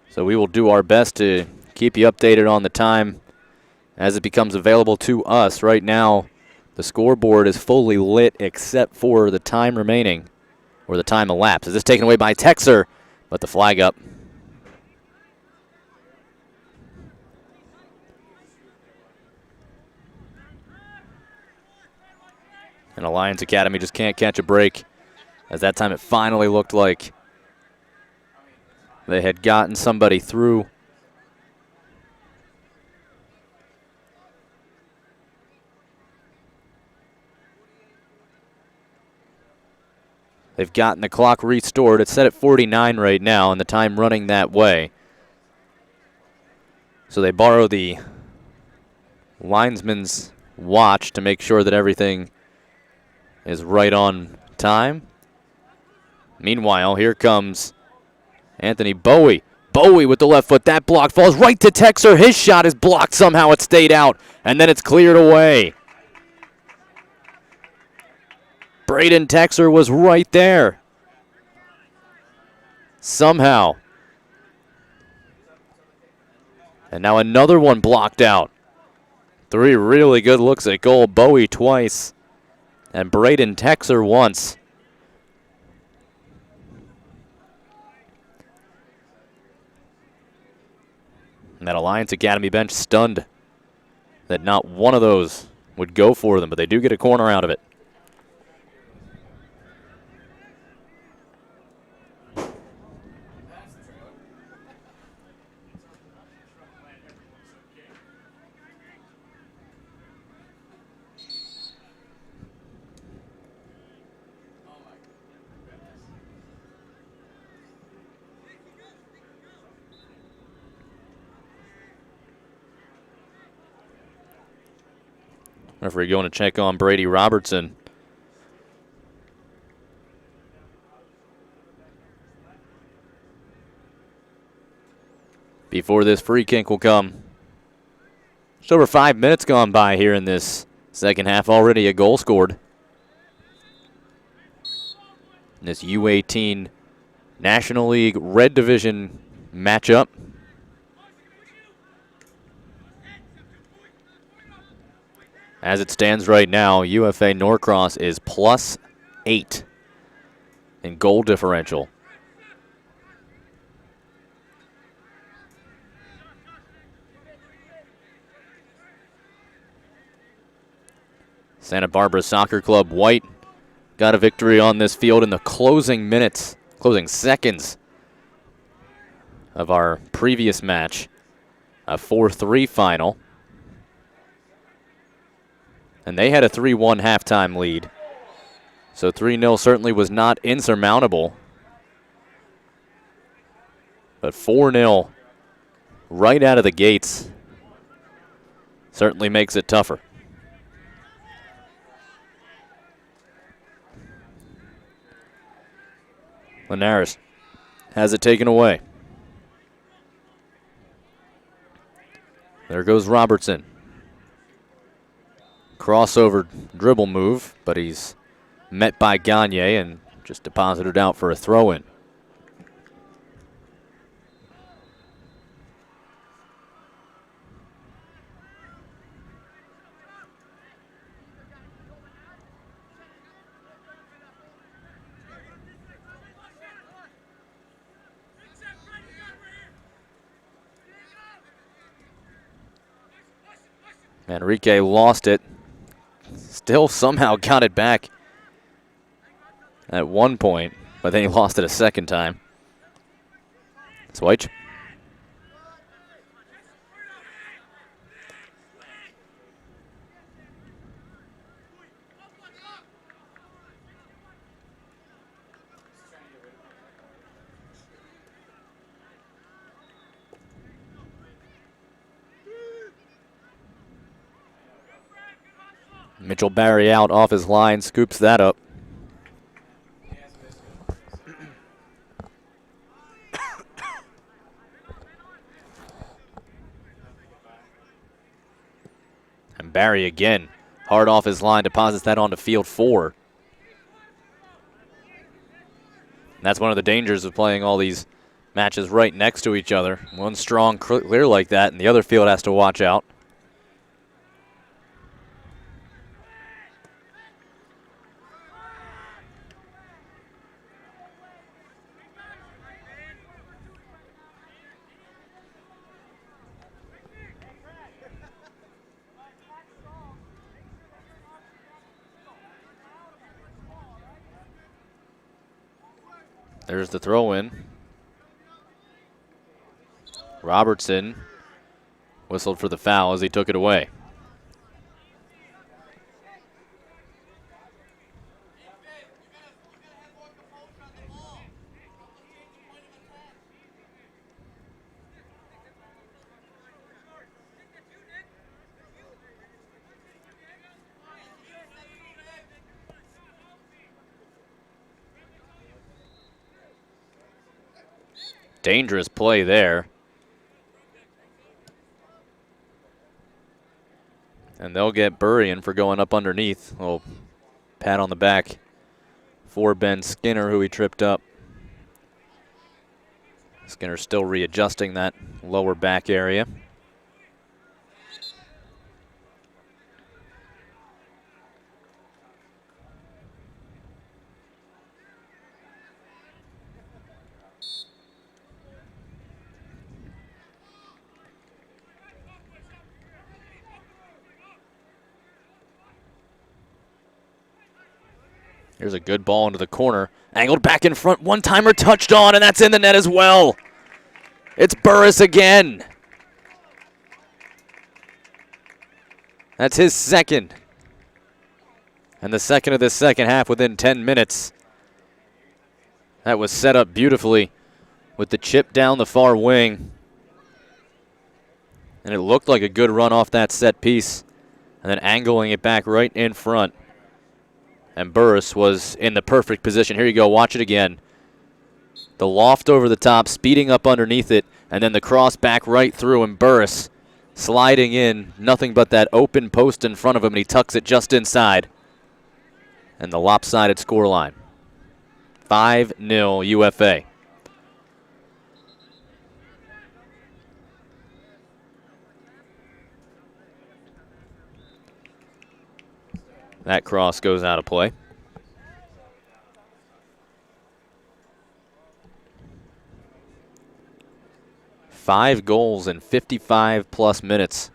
So we will do our best to keep you updated on the time as it becomes available to us. Right now, the scoreboard is fully lit except for the time remaining, or the time elapsed. This is taken away by Texer, but the flag up. And Alliance Academy just can't catch a break, as that time it finally looked like they had gotten somebody through. They've gotten the clock restored. It's set at 49 right now, and the time running that way. So they borrow the linesman's watch to make sure that everything is right on time. Meanwhile, here comes Anthony Bowie. Bowie with the left foot. That block falls right to Texer. His shot is blocked. Somehow it stayed out, and then it's cleared away. Braden Texer was right there. Somehow And now another one blocked out. 3 really good looks at goal. Bowie twice. And Braden Texer once. And that Alliance Academy bench stunned that not one of those would go for them, but they do get a corner out of it. Referee going to check on Brady Robertson. Before this free kick will come. Just over 5 minutes gone by here in this second half. Already a goal scored. In this U18 National League Red Division matchup. As it stands right now, UFA-Norcross is +8 in goal differential. Santa Barbara Soccer Club White got a victory on this field in the closing seconds of our previous match, a 4-3 final. And they had a 3-1 halftime lead. So 3-0 certainly was not insurmountable. But 4-0 right out of the gates certainly makes it tougher. Linares has it taken away. There goes Robertson. Crossover dribble move, but he's met by Gagne and just deposited out for a throw-in. Enrique lost it. Still somehow got it back at one point, but then he lost it a second time. Switch. Mitchell Barry out off his line, scoops that up. And Barry again, hard off his line, deposits that onto field 4. And that's one of the dangers of playing all these matches right next to each other. One strong clear like that, and the other field has to watch out. There's the throw-in. Robertson whistled for the foul as he took it away. Dangerous play there. And they'll get Burrian for going up underneath. A little pat on the back for Ben Skinner, who he tripped up. Skinner still readjusting that lower back area. Here's a good ball into the corner. Angled back in front. One-timer touched on, and that's in the net as well. It's Burris again. That's his second. And the second of the second half within 10 minutes. That was set up beautifully with the chip down the far wing. And it looked like a good run off that set piece. And then angling it back right in front. And Burris was in the perfect position. Here you go, watch it again. The loft over the top, speeding up underneath it, and then the cross back right through, and Burris sliding in, nothing but that open post in front of him, and he tucks it just inside. And the lopsided scoreline. 5-0 UFA. That cross goes out of play. Five goals in 55-plus minutes.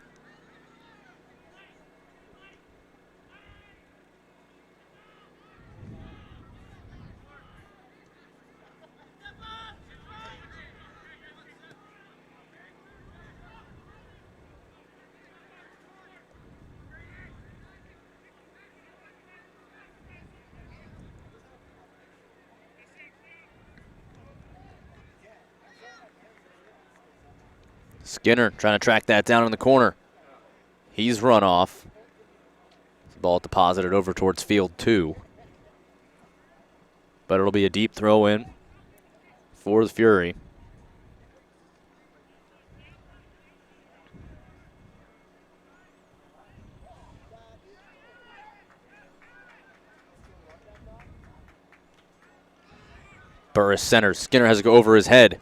Skinner trying to track that down in the corner. He's run off. The ball deposited over towards field 2. But it'll be a deep throw in for the Fury. Burris centers. Skinner has to go over his head.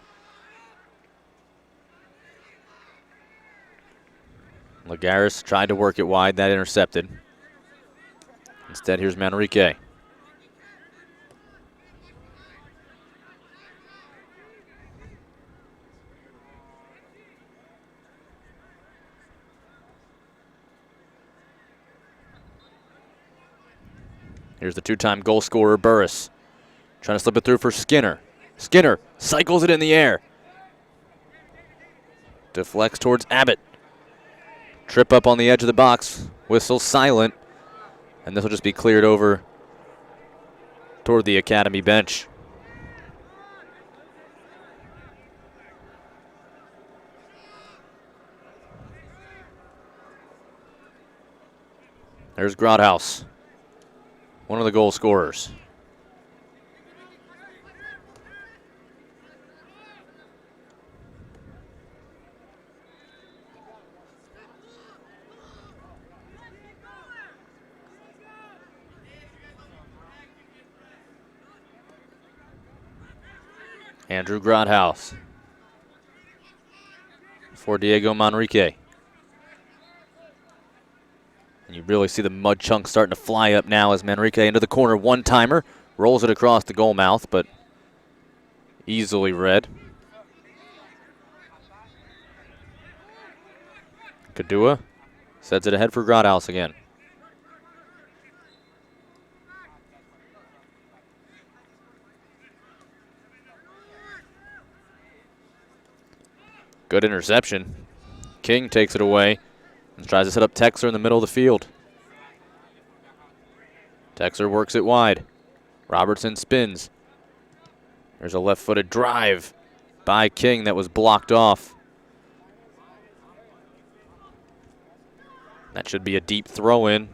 Lagares tried to work it wide. That intercepted. Instead, here's Manrique. Here's the two-time goal scorer, Burris. Trying to slip it through for Skinner. Skinner cycles it in the air. Deflects towards Abbott. Trip up on the edge of the box. Whistle silent. And this will just be cleared over toward the Academy bench. There's Grothaus, one of the goal scorers. Andrew Grothaus for Diego Manrique. And you really see the mud chunks starting to fly up now as Manrique into the corner. One-timer, rolls it across the goal mouth, but easily read. Kadua sets it ahead for Grothaus again. Good interception. King takes it away and tries to set up Texer in the middle of the field. Texer works it wide. Robertson spins. There's a left-footed drive by King that was blocked off. That should be a deep throw in.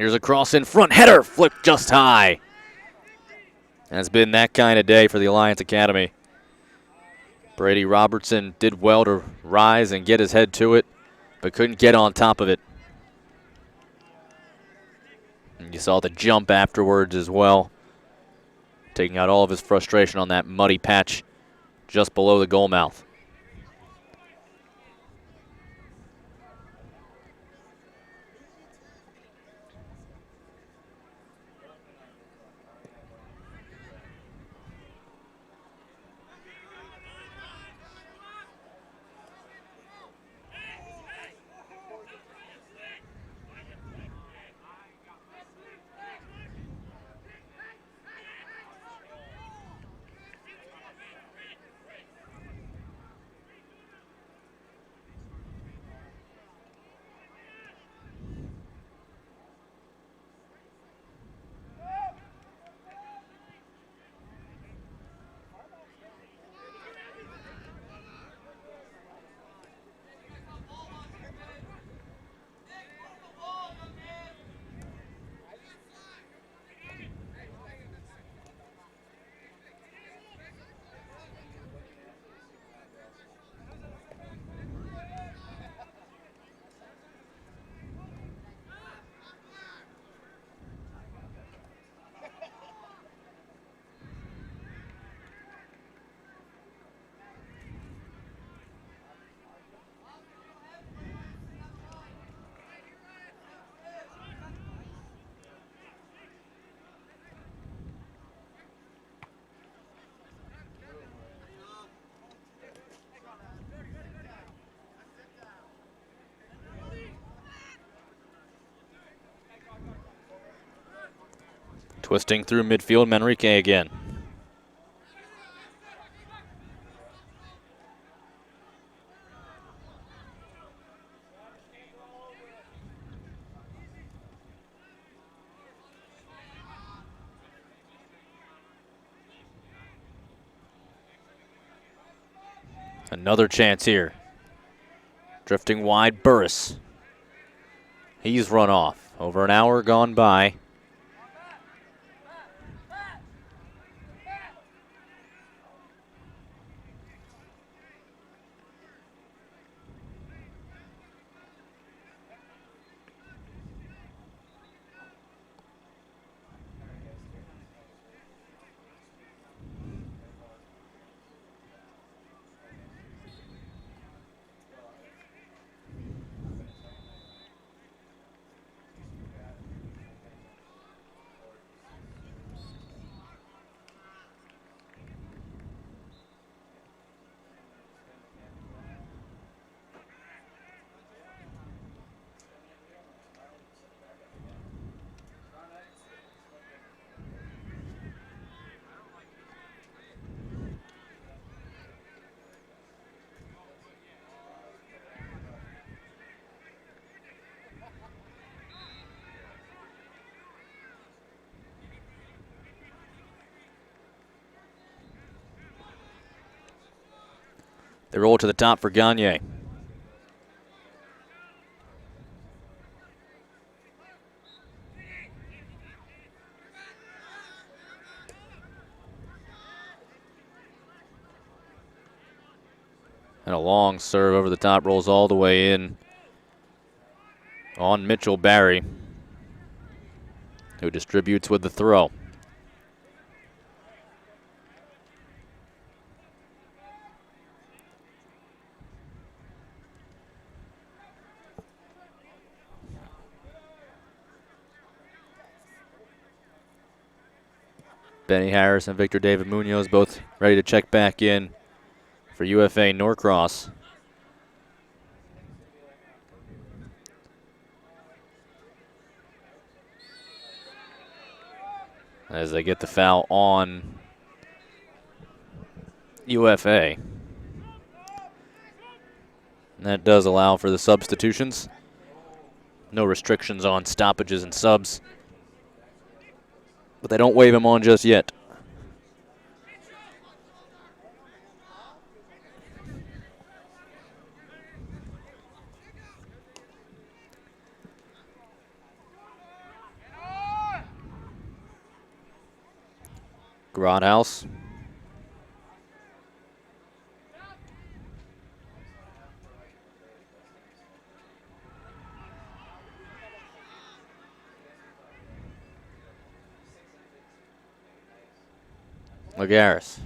Here's a cross in front. Header flipped just high. And it's been that kind of day for the Alliance Academy. Brady Robertson did well to rise and get his head to it, but couldn't get on top of it. And you saw the jump afterwards as well, taking out all of his frustration on that muddy patch just below the goal mouth. Twisting through midfield, Manrique again. Another chance here. Drifting wide, Burris. He's run off. Over an hour gone by. They roll to the top for Gagne. And a long serve over the top, rolls all the way in on Mitchell Barry, who distributes with the throw. Benny Harris and Victor David Munoz both ready to check back in for UFA-Norcross. As they get the foul on UFA. And that does allow for the substitutions. No restrictions on stoppages and subs. But they don't wave him on just yet. Grodhouse. Lagares.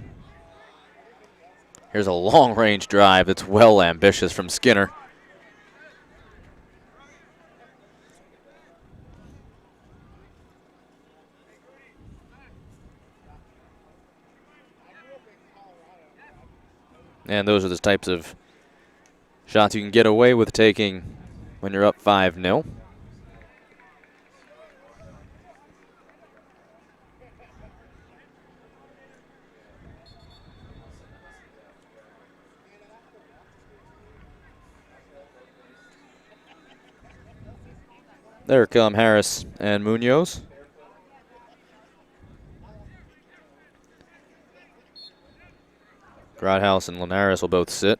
Here's a long-range drive that's well ambitious from Skinner. And those are the types of shots you can get away with taking when you're up 5-0. There come Harris and Munoz. Grodhouse and Linares will both sit.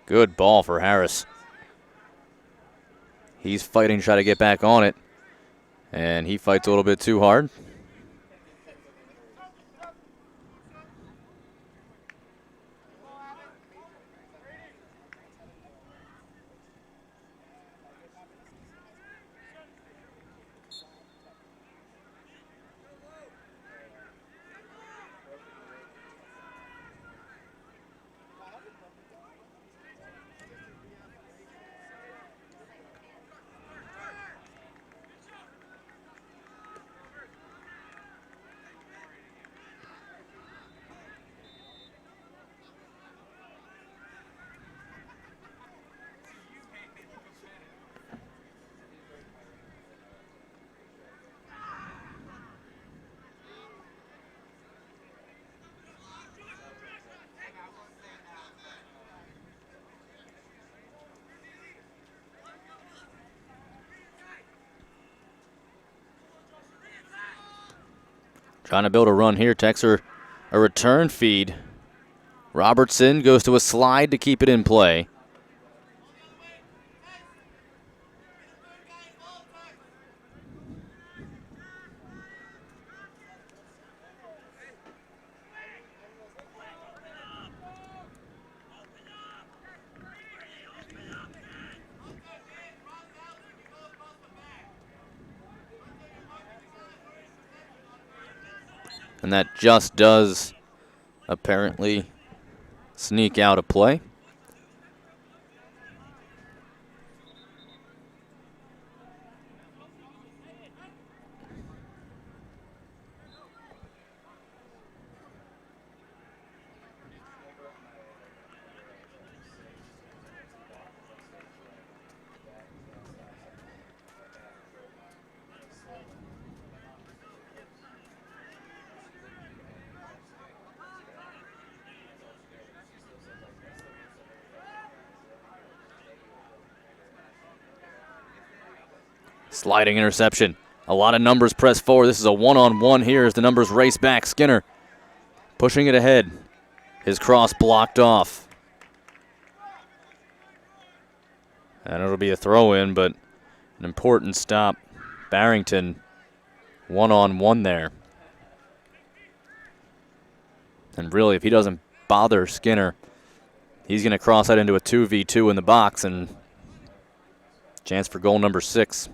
Good ball for Harris. He's fighting, trying to get back on it. And he fights a little bit too hard. Trying to build a run here. Texer, a return feed. Robertson goes to a slide to keep it in play. And that just does apparently sneak out a play. Sliding interception. A lot of numbers press forward. This is a one-on-one here as the numbers race back. Skinner pushing it ahead. His cross blocked off. And it'll be a throw-in, but an important stop. Barrington one-on-one there. And really, if he doesn't bother Skinner, he's going to cross that into a 2v2 in the box and chance for goal number 6.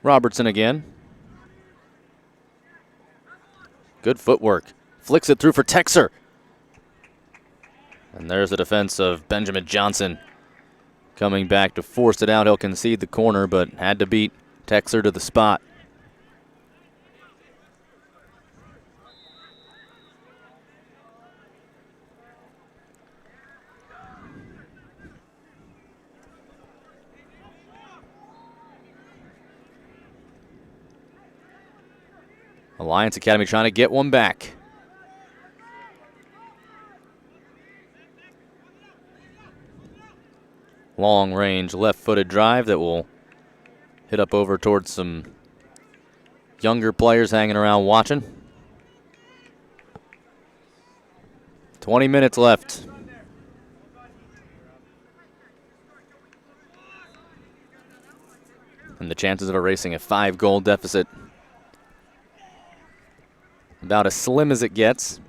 Robertson again. Good footwork. Flicks it through for Texer. And there's the defense of Benjamin Johnson coming back to force it out. He'll concede the corner, but had to beat Texer to the spot. Alliance Academy trying to get one back. Long range left-footed drive that will hit up over towards some younger players hanging around watching. 20 minutes left. And the chances of erasing a 5-goal deficit about as slim as it gets.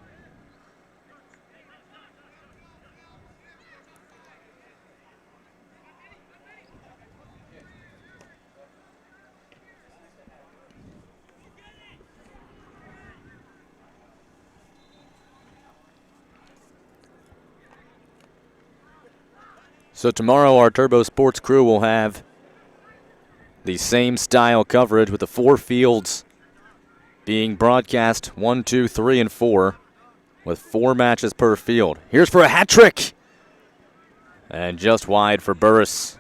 So tomorrow our Turbo Sports crew will have the same style coverage with the 4 fields being broadcast 1, 2, 3, and 4 with 4 matches per field. Here's for a hat trick. And just wide for Burris.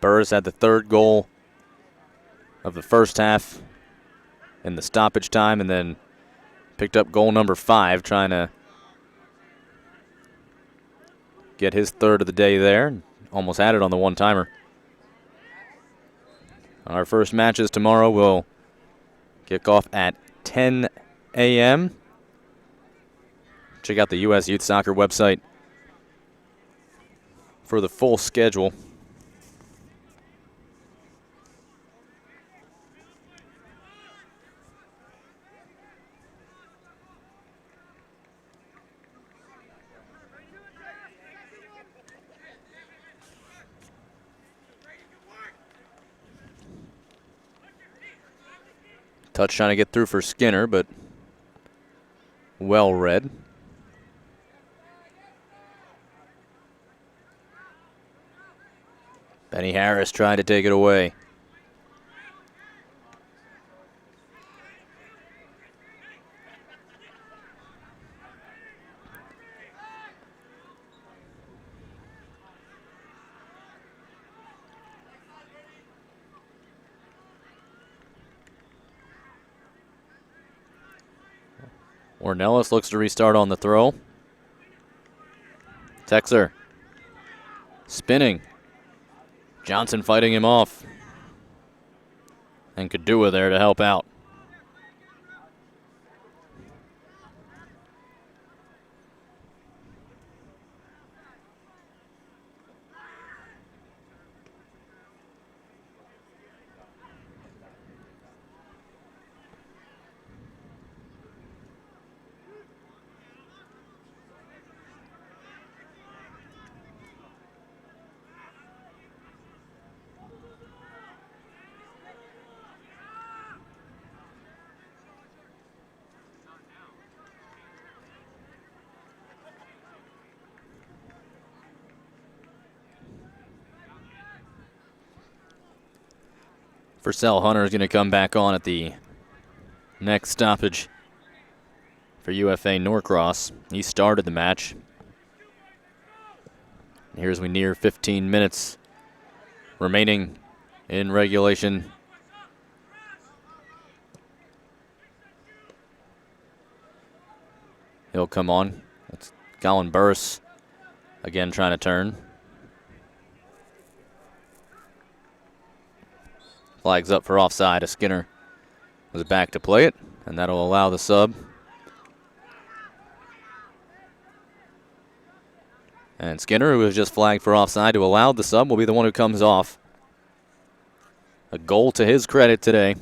Burris had the 3rd goal of the first half in the stoppage time and then picked up goal number 5, trying to get his 3rd of the day there. Almost had it on the one-timer. Our first matches tomorrow will kick off at 10 a.m. Check out the U.S. Youth Soccer website for the full schedule. Touch trying to get through for Skinner, but well read. Benny Harris tried to take it away. Ornelas looks to restart on the throw. Texer spinning. Johnson fighting him off. And Kadua there to help out. Purcell Hunter is going to come back on at the next stoppage for UFA-Norcross. He started the match. Here as we near 15 minutes remaining in regulation. He'll come on. That's Colin Burris again trying to turn. Flags up for offside as Skinner was back to play it, and that'll allow the sub. And Skinner, who was just flagged for offside to allow the sub, will be the one who comes off. A goal to his credit today.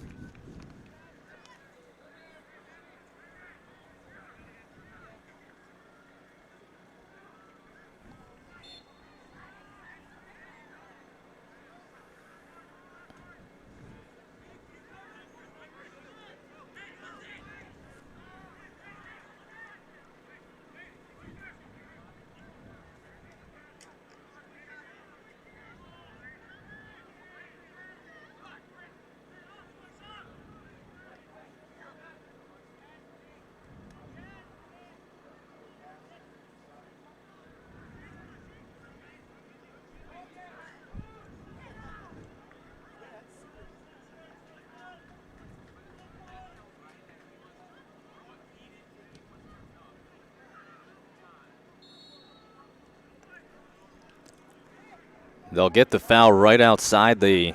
They'll get the foul right outside the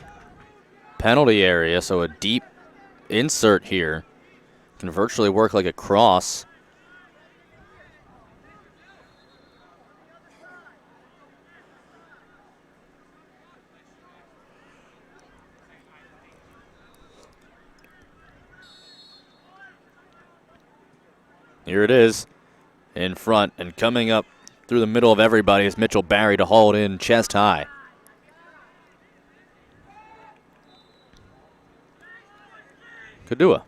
penalty area, so a deep insert here can virtually work like a cross. Here it is in front, and coming up through the middle of everybody is Mitchell Barry to haul it in chest high. Kadua.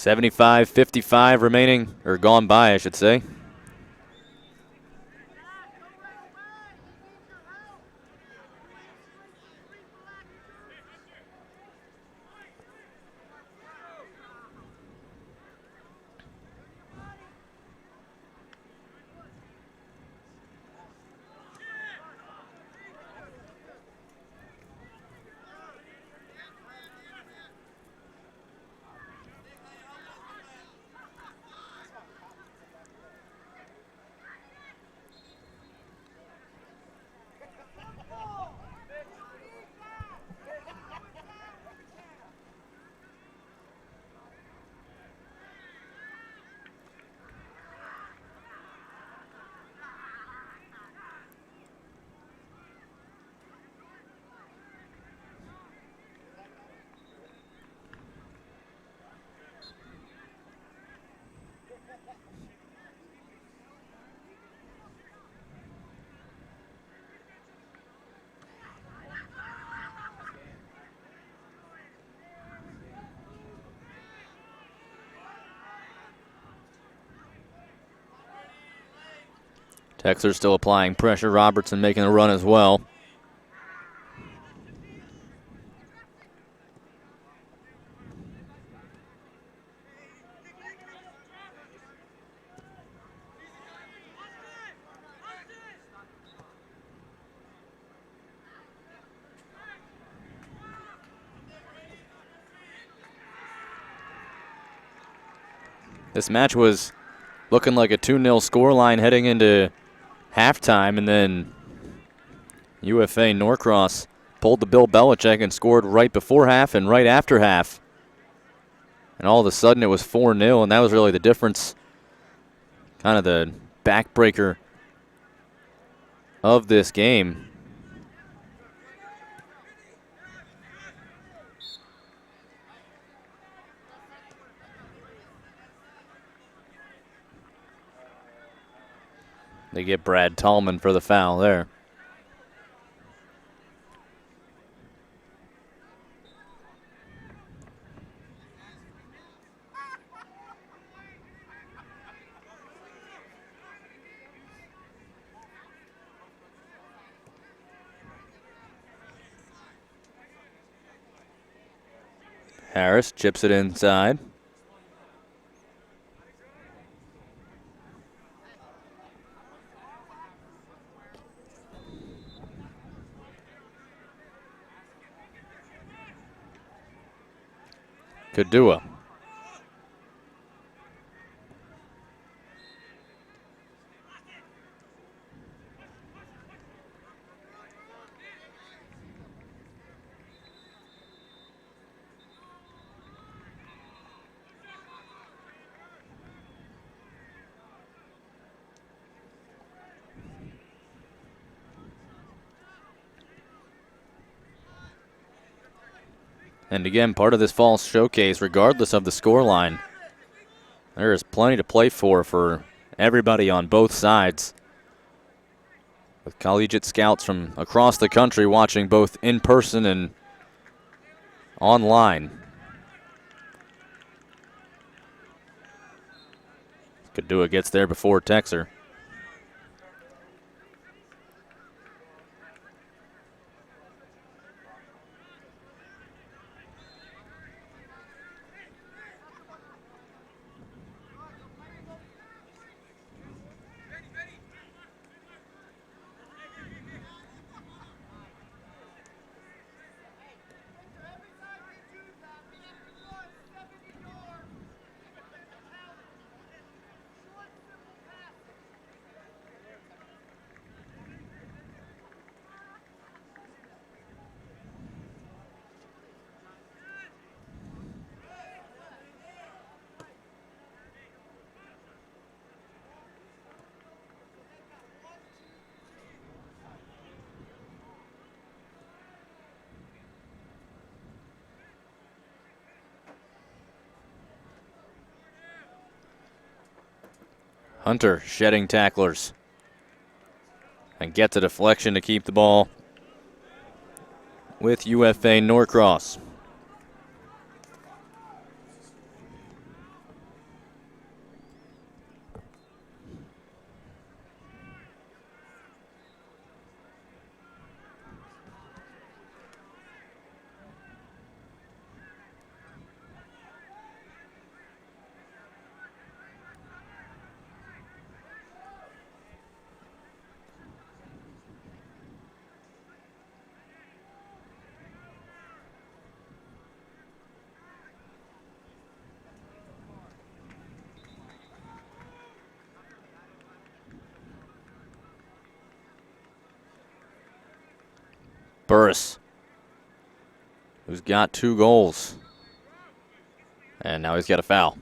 .55 remaining, or gone by, I should say. Texler still applying pressure. Robertson making a run as well. This match was looking like a 2-0 scoreline heading into halftime, and then UFA-Norcross pulled the Bill Belichick and scored right before half and right after half. And all of a sudden it was 4-0, and that was really the difference, kind of the backbreaker of this game. They get Brad Tallman for the foul there. Harris chips it inside. Kadua. And again, part of this fall showcase, regardless of the scoreline, there is plenty to play for everybody on both sides. With collegiate scouts from across the country watching both in person and online. Kadua gets there before Texer. Hunter shedding tacklers and gets a deflection to keep the ball with UFA-Norcross. Burris, who's got 2 goals. And now he's got a foul.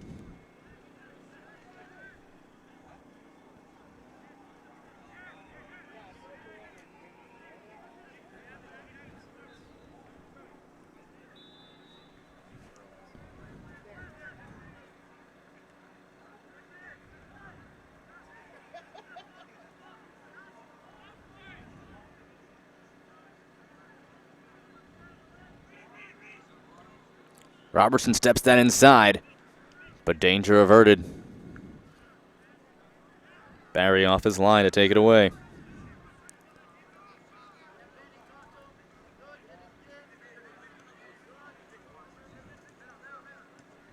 Robertson steps that inside, but danger averted. Barry off his line to take it away.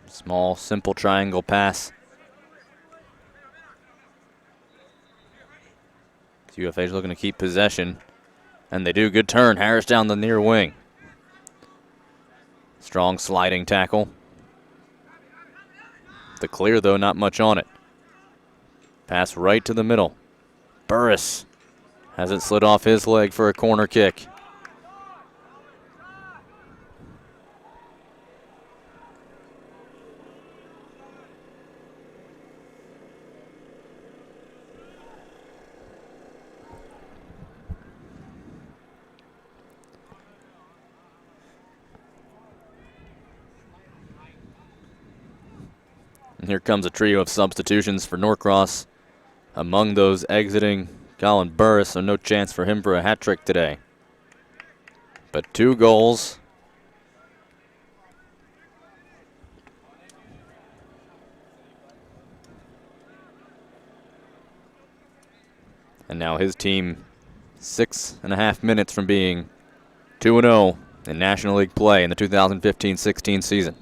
Small, simple triangle pass. UFA's looking to keep possession, and they do. Good turn. Harris down the near wing. Strong sliding tackle. The clear, though, not much on it. Pass right to the middle. Burris hasn't slid off his leg for a corner kick. And here comes a trio of substitutions for Norcross. Among those exiting, Colin Burris, so no chance for him for a hat trick today. But 2 goals. And now his team 6.5 minutes from being 2-0 in National League play in the 2015-16 season.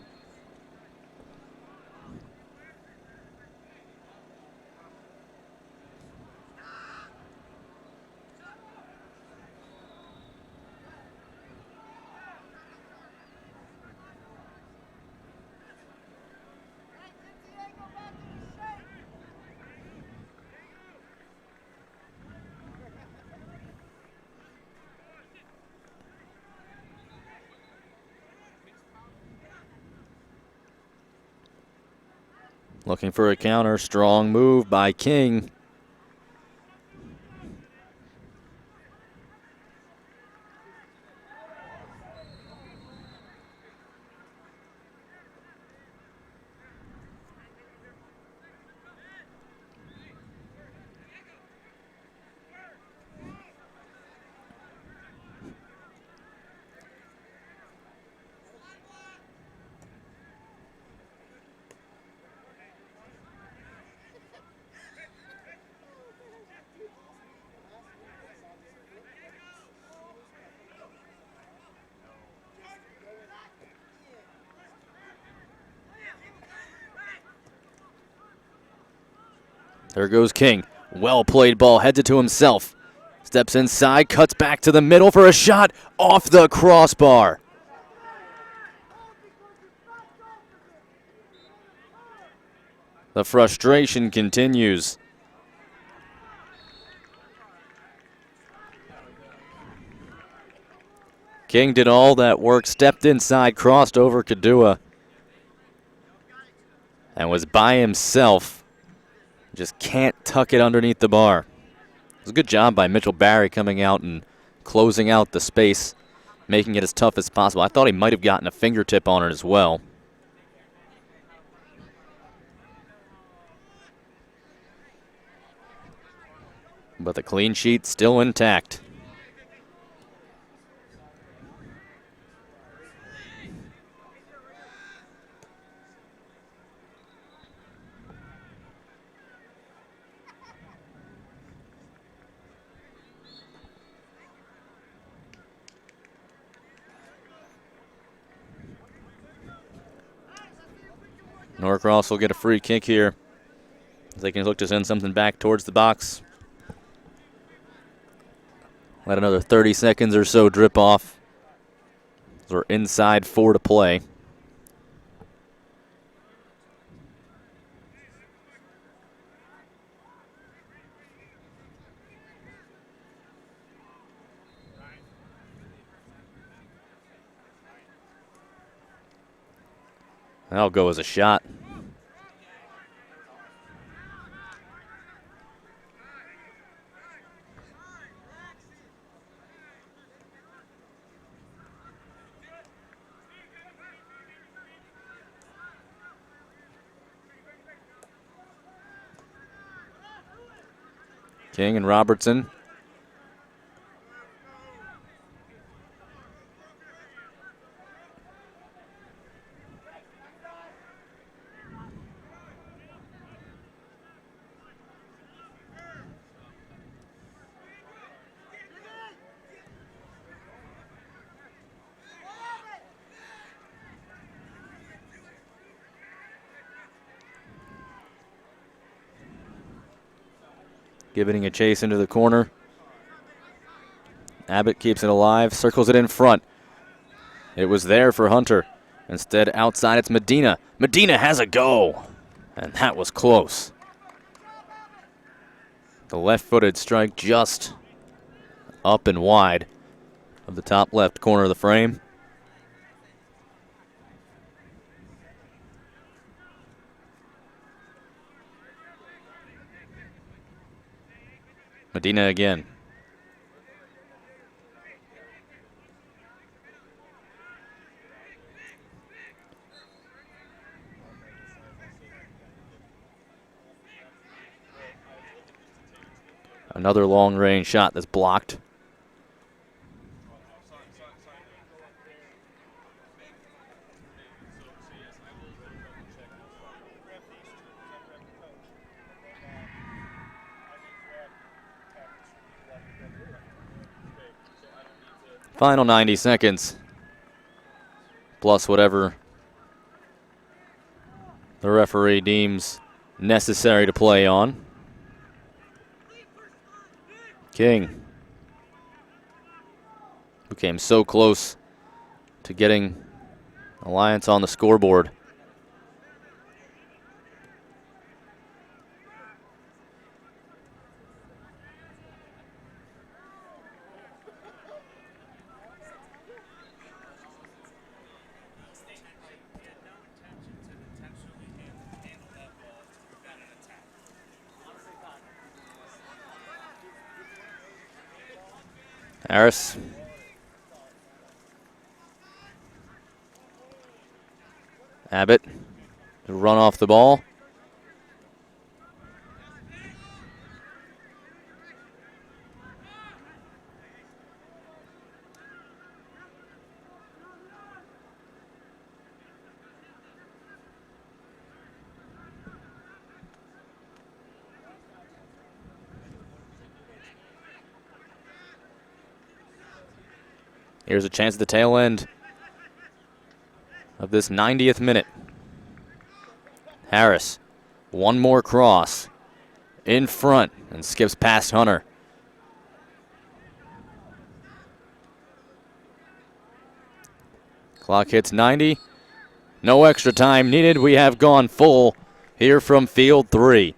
Looking for a counter. Strong move by King. There goes King. Well played ball, heads it to himself. Steps inside, cuts back to the middle for a shot off the crossbar. The frustration continues. King did all that work, stepped inside, crossed over Kadua, and was by himself. Just can't tuck it underneath the bar. It was a good job by Mitchell Barry coming out and closing out the space, making it as tough as possible. I thought he might have gotten a fingertip on it as well. But the clean sheet still intact. Norcross will get a free kick here. They can look to send something back towards the box. Let another 30 seconds or so drip off. We're inside 4 to play. That'll go as a shot. King and Robertson. giving a chase into the corner. Abbott keeps it alive, circles it in front. It was there for Hunter. Instead, outside, it's Medina. Medina has a go, and that was close. The left-footed strike just up and wide of the top left corner of the frame. Medina again. Another long-range shot that's blocked. Final 90 seconds, plus whatever the referee deems necessary to play on. King, who came so close to getting Alliance on the scoreboard. Harris. Abbott to run off the ball. Here's a chance at the tail end of this 90th minute. Harris, one more cross in front and skips past Hunter. Clock hits 90. No extra time needed. We have gone full here from Field 3.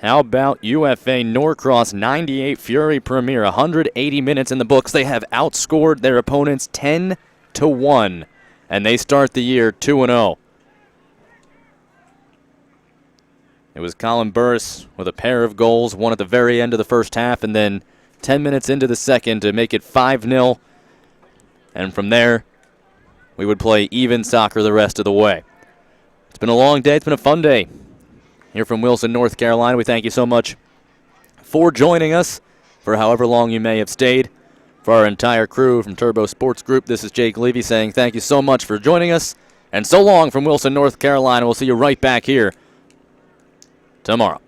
How about UFA-Norcross 98 Fury Premier? 180 minutes in the books. They have outscored their opponents 10-1, and they start the year 2-0. It was Colin Burris with a pair of goals, one at the very end of the first half, and then 10 minutes into the second to make it 5-0. And from there, we would play even soccer the rest of the way. It's been a long day. It's been a fun day. Here from Wilson, North Carolina, we thank you so much for joining us for however long you may have stayed. For our entire crew from Turbo Sports Group, this is Jake Levy saying thank you so much for joining us. And so long from Wilson, North Carolina. We'll see you right back here tomorrow.